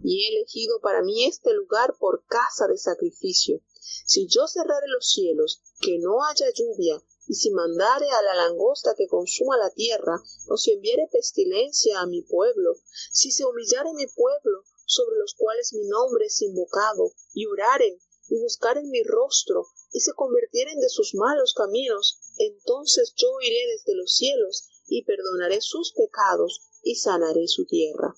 y he elegido para mí este lugar por casa de sacrificio. Si yo cerrare los cielos, que no haya lluvia, y si mandare a la langosta que consuma la tierra, o si enviare pestilencia a mi pueblo, si se humillare mi pueblo, sobre los cuales mi nombre es invocado, y oraren, y buscaren mi rostro, y se convirtieren de sus malos caminos, entonces yo iré desde los cielos, y perdonaré sus pecados, y sanaré su tierra.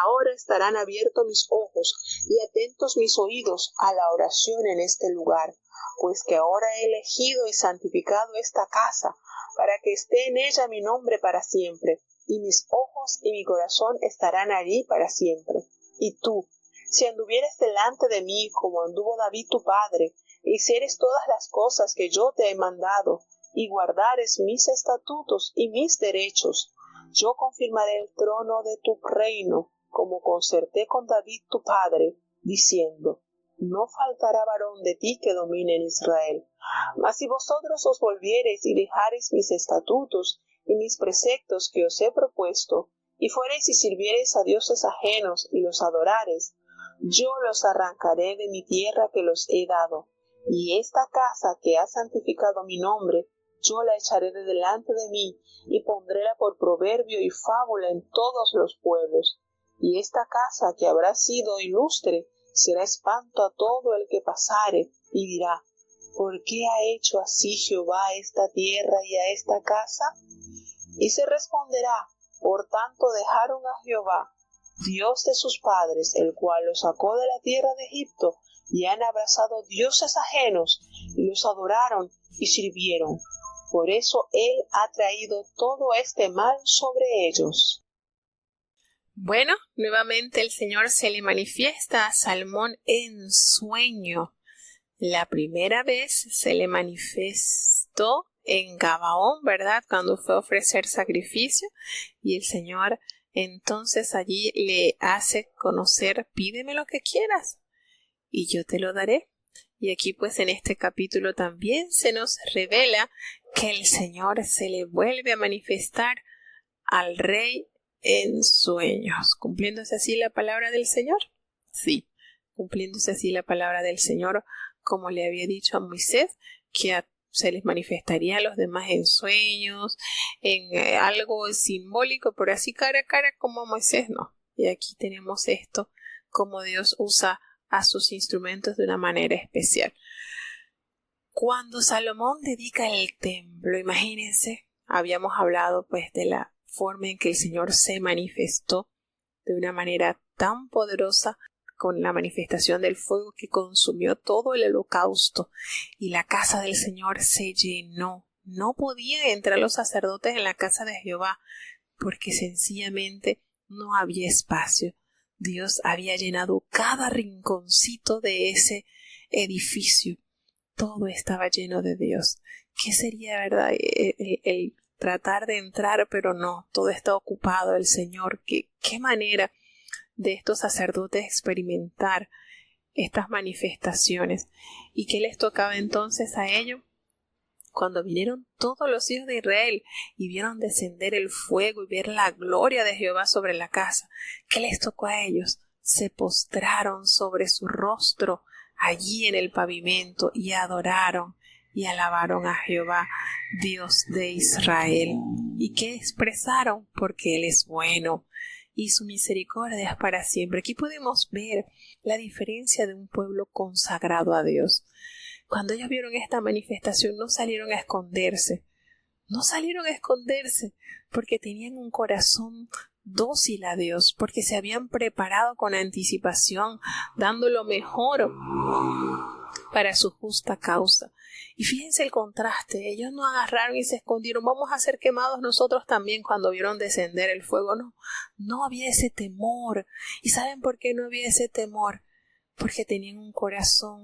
Ahora estarán abiertos mis ojos y atentos mis oídos a la oración en este lugar, pues que ahora he elegido y santificado esta casa, para que esté en ella mi nombre para siempre, y mis ojos y mi corazón estarán allí para siempre. Y tú, si anduvieres delante de mí como anduvo David tu padre, e hicieres todas las cosas que yo te he mandado, y guardares mis estatutos y mis derechos, yo confirmaré el trono de tu reino, como concerté con David tu padre, diciendo: No faltará varón de ti que domine en Israel. Mas si vosotros os volviereis y dejareis mis estatutos y mis preceptos que os he propuesto, y fuereis y sirviereis a dioses ajenos y los adorareis, yo los arrancaré de mi tierra que los he dado, y esta casa que ha santificado mi nombre, yo la echaré de delante de mí, y pondréla por proverbio y fábula en todos los pueblos. Y esta casa que habrá sido ilustre será espanto a todo el que pasare, y dirá: ¿Por qué ha hecho así Jehová a esta tierra y a esta casa? Y se responderá: Por tanto dejaron a Jehová, Dios de sus padres, el cual los sacó de la tierra de Egipto, y han abrazado dioses ajenos, y los adoraron y sirvieron. Por eso Él ha traído todo este mal sobre ellos. Bueno, nuevamente el Señor se le manifiesta a Salomón en sueño. La primera vez se le manifestó en Gabaón, ¿verdad? Cuando fue a ofrecer sacrificio, y el Señor entonces allí le hace conocer: pídeme lo que quieras y yo te lo daré. Y aquí pues en este capítulo también se nos revela que el Señor se le vuelve a manifestar al rey en sueños. ¿Cumpliéndose así la palabra del Señor? Sí, cumpliéndose así la palabra del Señor, como le había dicho a Moisés, que se les manifestaría a los demás en sueños, en algo simbólico, pero así cara a cara como Moisés no. Y aquí tenemos esto, como Dios usa a sus instrumentos de una manera especial. Cuando Salomón dedica el templo, imagínense, habíamos hablado pues de la forma en que el Señor se manifestó de una manera tan poderosa, con la manifestación del fuego que consumió todo el holocausto, y la casa del Señor se llenó. No podían entrar los sacerdotes en la casa de Jehová porque sencillamente no había espacio. Dios había llenado cada rinconcito de ese edificio. Todo estaba lleno de Dios. ¿Qué sería, verdad, el tratar de entrar, pero no, todo está ocupado el Señor? ¿Qué manera de estos sacerdotes experimentar estas manifestaciones? ¿Y qué les tocaba entonces a ellos? Cuando vinieron todos los hijos de Israel y vieron descender el fuego y ver la gloria de Jehová sobre la casa, ¿qué les tocó a ellos? Se postraron sobre su rostro allí en el pavimento y adoraron y alabaron a Jehová, Dios de Israel. ¿Y qué expresaron? Porque Él es bueno y su misericordia es para siempre. Aquí podemos ver la diferencia de un pueblo consagrado a Dios. Cuando ellos vieron esta manifestación, no salieron a esconderse, No salieron a esconderse porque tenían un corazón dócil a Dios, porque se habían preparado con anticipación, dando lo mejor para su justa causa. Y fíjense el contraste, ellos no agarraron y se escondieron, vamos a ser quemados nosotros también cuando vieron descender el fuego. No había ese temor. ¿Y saben por qué no había ese temor? Porque tenían un corazón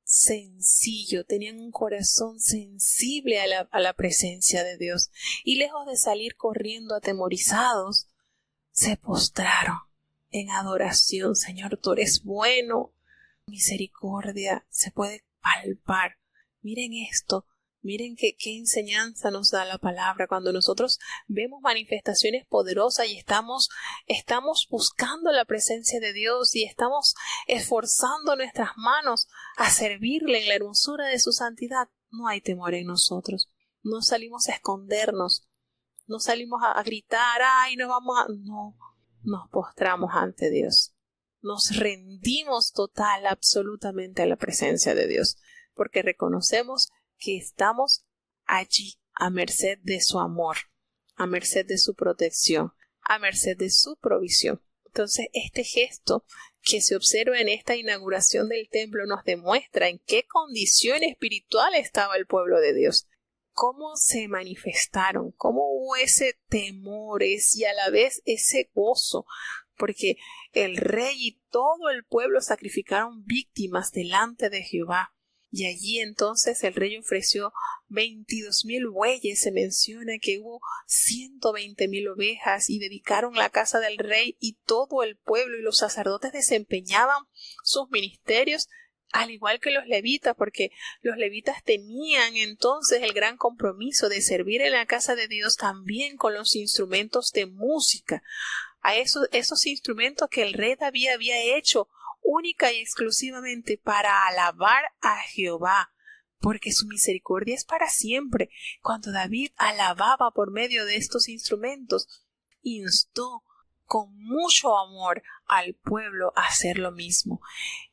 sencillo, tenían un corazón sensible a la presencia de Dios, y lejos de salir corriendo atemorizados, se postraron en adoración. Señor, tú eres bueno, misericordia se puede palpar. Miren esto, miren qué enseñanza nos da la palabra cuando nosotros vemos manifestaciones poderosas y estamos buscando la presencia de Dios y estamos esforzando nuestras manos a servirle en la hermosura de su santidad. No hay temor en nosotros. No salimos a escondernos. No salimos a gritar, no. Nos postramos ante Dios. Nos rendimos absolutamente a la presencia de Dios, porque reconocemos que estamos allí a merced de su amor, a merced de su protección, a merced de su provisión. Entonces, este gesto que se observa en esta inauguración del templo nos demuestra en qué condición espiritual estaba el pueblo de Dios. Cómo se manifestaron, cómo hubo ese temor y a la vez ese gozo, porque el rey y todo el pueblo sacrificaron víctimas delante de Jehová. Y allí entonces el rey ofreció 22,000 bueyes, se menciona que hubo 120,000 ovejas, y dedicaron la casa del rey, y todo el pueblo y los sacerdotes desempeñaban sus ministerios, al igual que los levitas, porque los levitas tenían entonces el gran compromiso de servir en la casa de Dios también con los instrumentos de música, a esos instrumentos que el rey David había hecho única y exclusivamente para alabar a Jehová, porque su misericordia es para siempre. Cuando David alababa por medio de estos instrumentos, instó con mucho amor al pueblo a hacer lo mismo.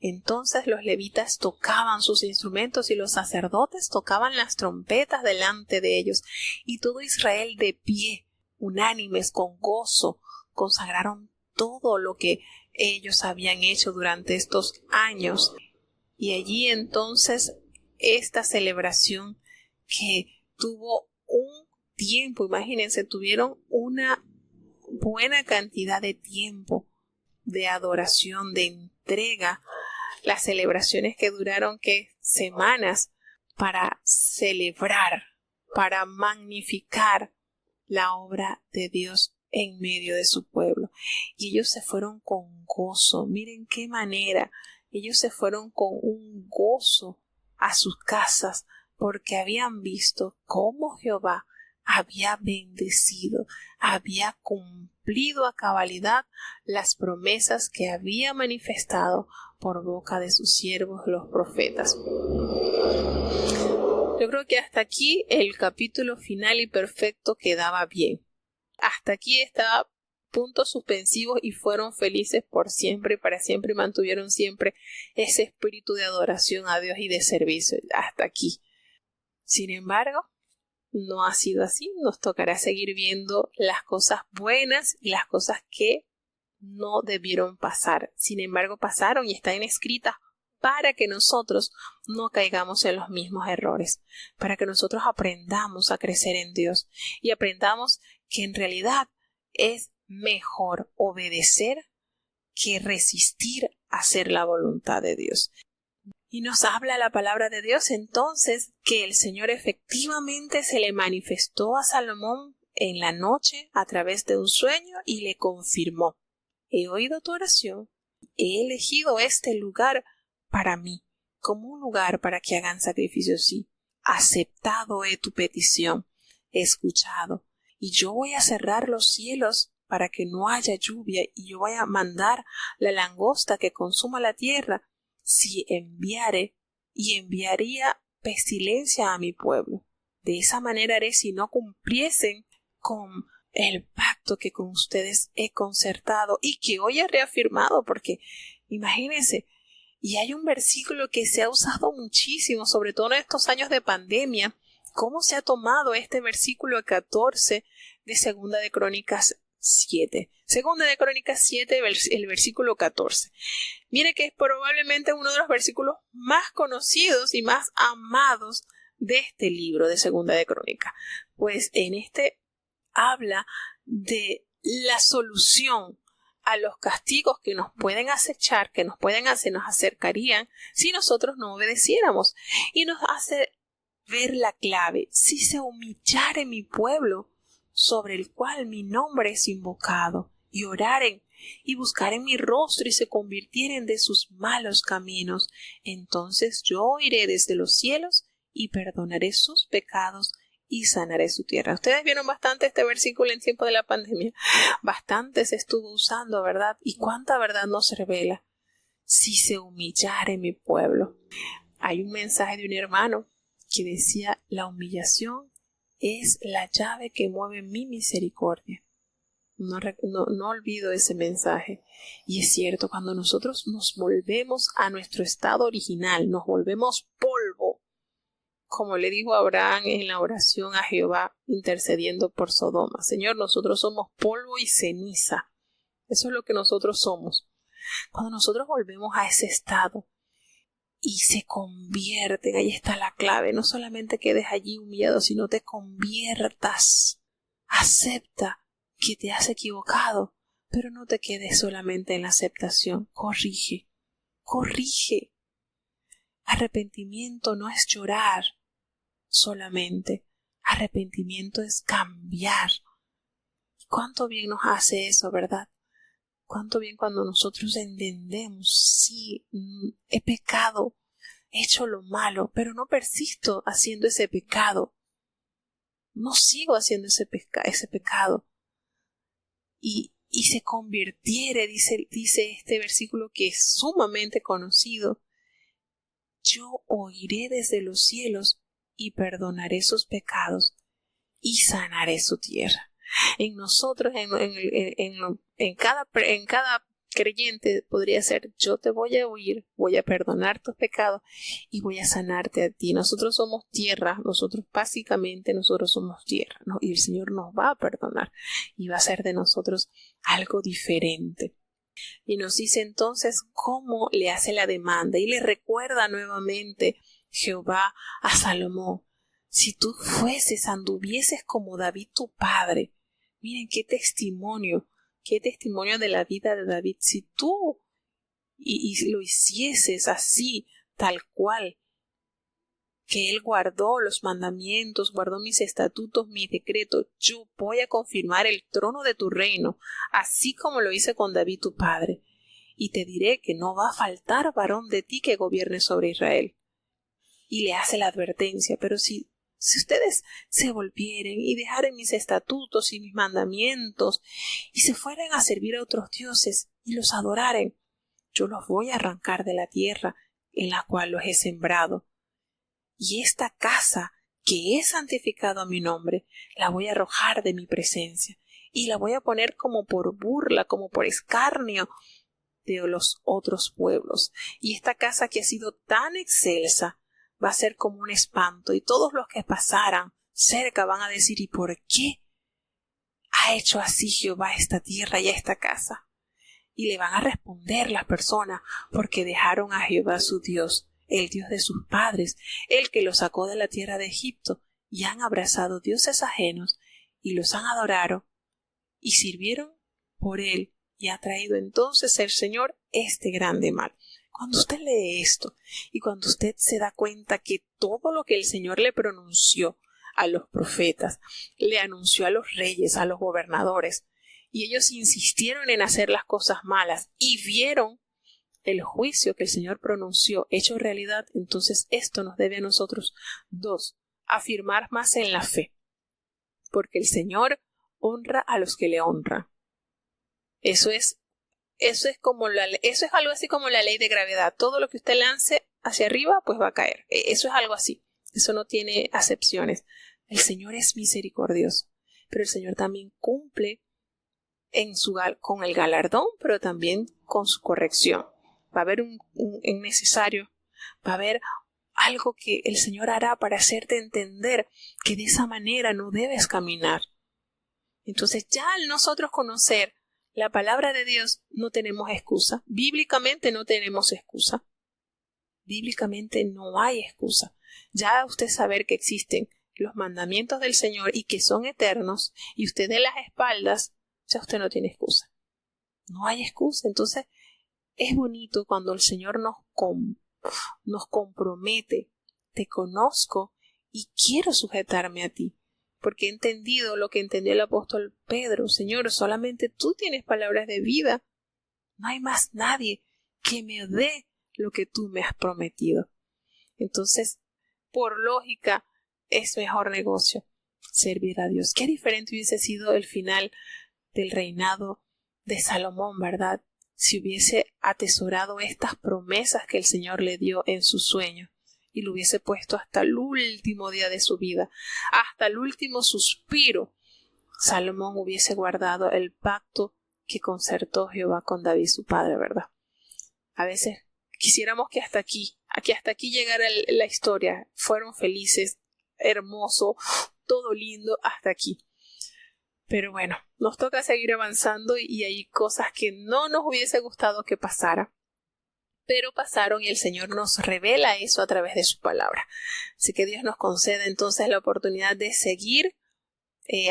Entonces los levitas tocaban sus instrumentos y los sacerdotes tocaban las trompetas delante de ellos, y todo Israel de pie, unánimes, con gozo, consagraron todo lo que ellos habían hecho durante estos años. Y allí entonces esta celebración que tuvo un tiempo, imagínense, tuvieron una buena cantidad de tiempo de adoración, de entrega, las celebraciones que duraron semanas para celebrar, para magnificar la obra de Dios en medio de su pueblo. Y ellos se fueron con gozo. Miren qué manera. Ellos se fueron con un gozo a sus casas, porque habían visto cómo Jehová había bendecido, había cumplido a cabalidad las promesas que había manifestado por boca de sus siervos los profetas. Yo creo que hasta aquí el capítulo final y perfecto quedaba bien. Hasta aquí estaba puntos suspensivos y fueron felices por siempre y para siempre, y mantuvieron siempre ese espíritu de adoración a Dios y de servicio hasta aquí. Sin embargo, no ha sido así. Nos tocará seguir viendo las cosas buenas y las cosas que no debieron pasar. Sin embargo, pasaron y están escritas para que nosotros no caigamos en los mismos errores, para que nosotros aprendamos a crecer en Dios y aprendamos que en realidad es mejor obedecer que resistir a hacer la voluntad de Dios. Y nos habla la palabra de Dios entonces que el Señor efectivamente se le manifestó a Salomón en la noche a través de un sueño y le confirmó: he oído tu oración, he elegido este lugar para mí como un lugar para que hagan sacrificios. Sí, aceptado he tu petición, he escuchado, y yo voy a cerrar los cielos para que no haya lluvia, y yo voy a mandar la langosta que consuma la tierra, si enviare, y enviaría pestilencia a mi pueblo. De esa manera haré si no cumpliesen con el pacto que con ustedes he concertado y que hoy he reafirmado, porque imagínense, y hay un versículo que se ha usado muchísimo, sobre todo en estos años de pandemia, cómo se ha tomado este versículo 14 de Segunda de Crónicas 7. Segunda de Crónicas 7, el versículo 14. Mire que es probablemente uno de los versículos más conocidos y más amados de este libro de Segunda de Crónicas. Pues en este habla de la solución a los castigos que nos pueden acechar, que nos acercarían si nosotros no obedeciéramos. Y nos hace ver la clave: si se humillare mi pueblo, sobre el cual mi nombre es invocado, y oraren y buscaren mi rostro y se convirtieren de sus malos caminos, entonces yo oiré desde los cielos y perdonaré sus pecados y sanaré su tierra. Ustedes vieron bastante este versículo en tiempo de la pandemia. Bastante se estuvo usando, ¿verdad? ¿Y cuánta verdad nos revela? Si se humillare mi pueblo. Hay un mensaje de un hermano que decía: la humillación es la llave que mueve mi misericordia. No olvido ese mensaje. Y es cierto, cuando nosotros nos volvemos a nuestro estado original, nos volvemos polvo, como le dijo Abraham en la oración a Jehová intercediendo por Sodoma: Señor, nosotros somos polvo y ceniza. Eso es lo que nosotros somos. Cuando nosotros volvemos a ese estado y se convierten, ahí está la clave: no solamente quedes allí humillado, sino te conviertas. Acepta que te has equivocado, pero no te quedes solamente en la aceptación. Corrige. Arrepentimiento no es llorar solamente. Arrepentimiento es cambiar. Cuánto bien nos hace eso, ¿verdad? Cuánto bien cuando nosotros entendemos: sí, he pecado, he hecho lo malo, pero no persisto haciendo ese pecado. No sigo haciendo ese pecado. Y se convirtiere, dice este versículo que es sumamente conocido: yo oiré desde los cielos y perdonaré sus pecados y sanaré su tierra. En nosotros, en cada creyente podría ser: yo te voy a oír, voy a perdonar tus pecados y voy a sanarte a ti. Nosotros somos tierra, básicamente somos tierra, ¿no? Y el Señor nos va a perdonar y va a hacer de nosotros algo diferente. Y nos dice entonces cómo le hace la demanda, y le recuerda nuevamente Jehová a Salomón: si tú anduvieses como David tu padre. Miren qué testimonio de la vida de David. Si tú y lo hicieses así, tal cual, que él guardó los mandamientos, guardó mis estatutos, mis decretos, yo voy a confirmar el trono de tu reino, así como lo hice con David tu padre. Y te diré que no va a faltar varón de ti que gobierne sobre Israel. Y le hace la advertencia: pero si ustedes se volvieren y dejaren mis estatutos y mis mandamientos y se fueran a servir a otros dioses y los adoraren, yo los voy a arrancar de la tierra en la cual los he sembrado. Y esta casa que he santificado a mi nombre, la voy a arrojar de mi presencia y la voy a poner como por burla, como por escarnio de los otros pueblos. Y esta casa que ha sido tan excelsa va a ser como un espanto, y todos los que pasaran cerca van a decir: ¿y por qué ha hecho así Jehová a esta tierra y a esta casa? Y le van a responder las personas: porque dejaron a Jehová su Dios, el Dios de sus padres, el que los sacó de la tierra de Egipto, y han abrazado dioses ajenos y los han adorado y sirvieron por él, y ha traído entonces el Señor este grande mal. Cuando usted lee esto y cuando usted se da cuenta que todo lo que el Señor le pronunció a los profetas, le anunció a los reyes, a los gobernadores, y ellos insistieron en hacer las cosas malas y vieron el juicio que el Señor pronunció hecho realidad, entonces esto nos debe a nosotros: 2, afirmar más en la fe, porque el Señor honra a los que le honran. Eso es algo así como la ley de gravedad. Todo lo que usted lance hacia arriba, pues va a caer. Eso es algo así. Eso no tiene acepciones. El Señor es misericordioso, pero el Señor también cumple con el galardón, pero también con su corrección. Va a haber un necesario, va a haber algo que el Señor hará para hacerte entender que de esa manera no debes caminar. Entonces ya al nosotros conocer la palabra de Dios no tenemos excusa. Bíblicamente no tenemos excusa. Bíblicamente no hay excusa. Ya usted saber que existen los mandamientos del Señor y que son eternos y usted de las espaldas, ya usted no tiene excusa. No hay excusa. Entonces es bonito cuando el Señor nos compromete. Te conozco y quiero sujetarme a ti. Porque he entendido lo que entendió el apóstol Pedro. Señor, solamente tú tienes palabras de vida. No hay más nadie que me dé lo que tú me has prometido. Entonces, por lógica, es mejor negocio servir a Dios. Qué diferente hubiese sido el final del reinado de Salomón, ¿verdad? Si hubiese atesorado estas promesas que el Señor le dio en su sueño y lo hubiese puesto hasta el último día de su vida, hasta el último suspiro. Salomón hubiese guardado el pacto que concertó Jehová con David su padre, ¿verdad? A veces quisiéramos que hasta aquí llegara la historia. Fueron felices, hermoso, todo lindo hasta aquí. Pero bueno, nos toca seguir avanzando y hay cosas que no nos hubiese gustado que pasara. Pero pasaron y el Señor nos revela eso a través de su palabra. Así que Dios nos concede entonces la oportunidad de seguir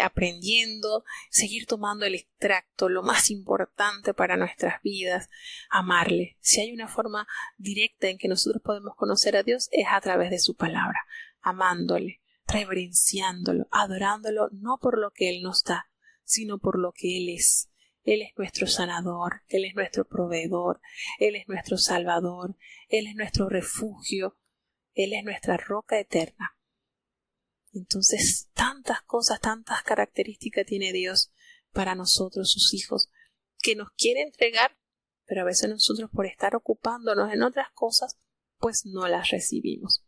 aprendiendo, seguir tomando el extracto, lo más importante para nuestras vidas, amarle. Si hay una forma directa en que nosotros podemos conocer a Dios es a través de su palabra, amándole, reverenciándolo, adorándolo, no por lo que Él nos da, sino por lo que Él es. Él es nuestro sanador, Él es nuestro proveedor, Él es nuestro salvador, Él es nuestro refugio, Él es nuestra roca eterna. Entonces, tantas cosas, tantas características tiene Dios para nosotros, sus hijos, que nos quiere entregar, pero a veces nosotros por estar ocupándonos en otras cosas, pues no las recibimos.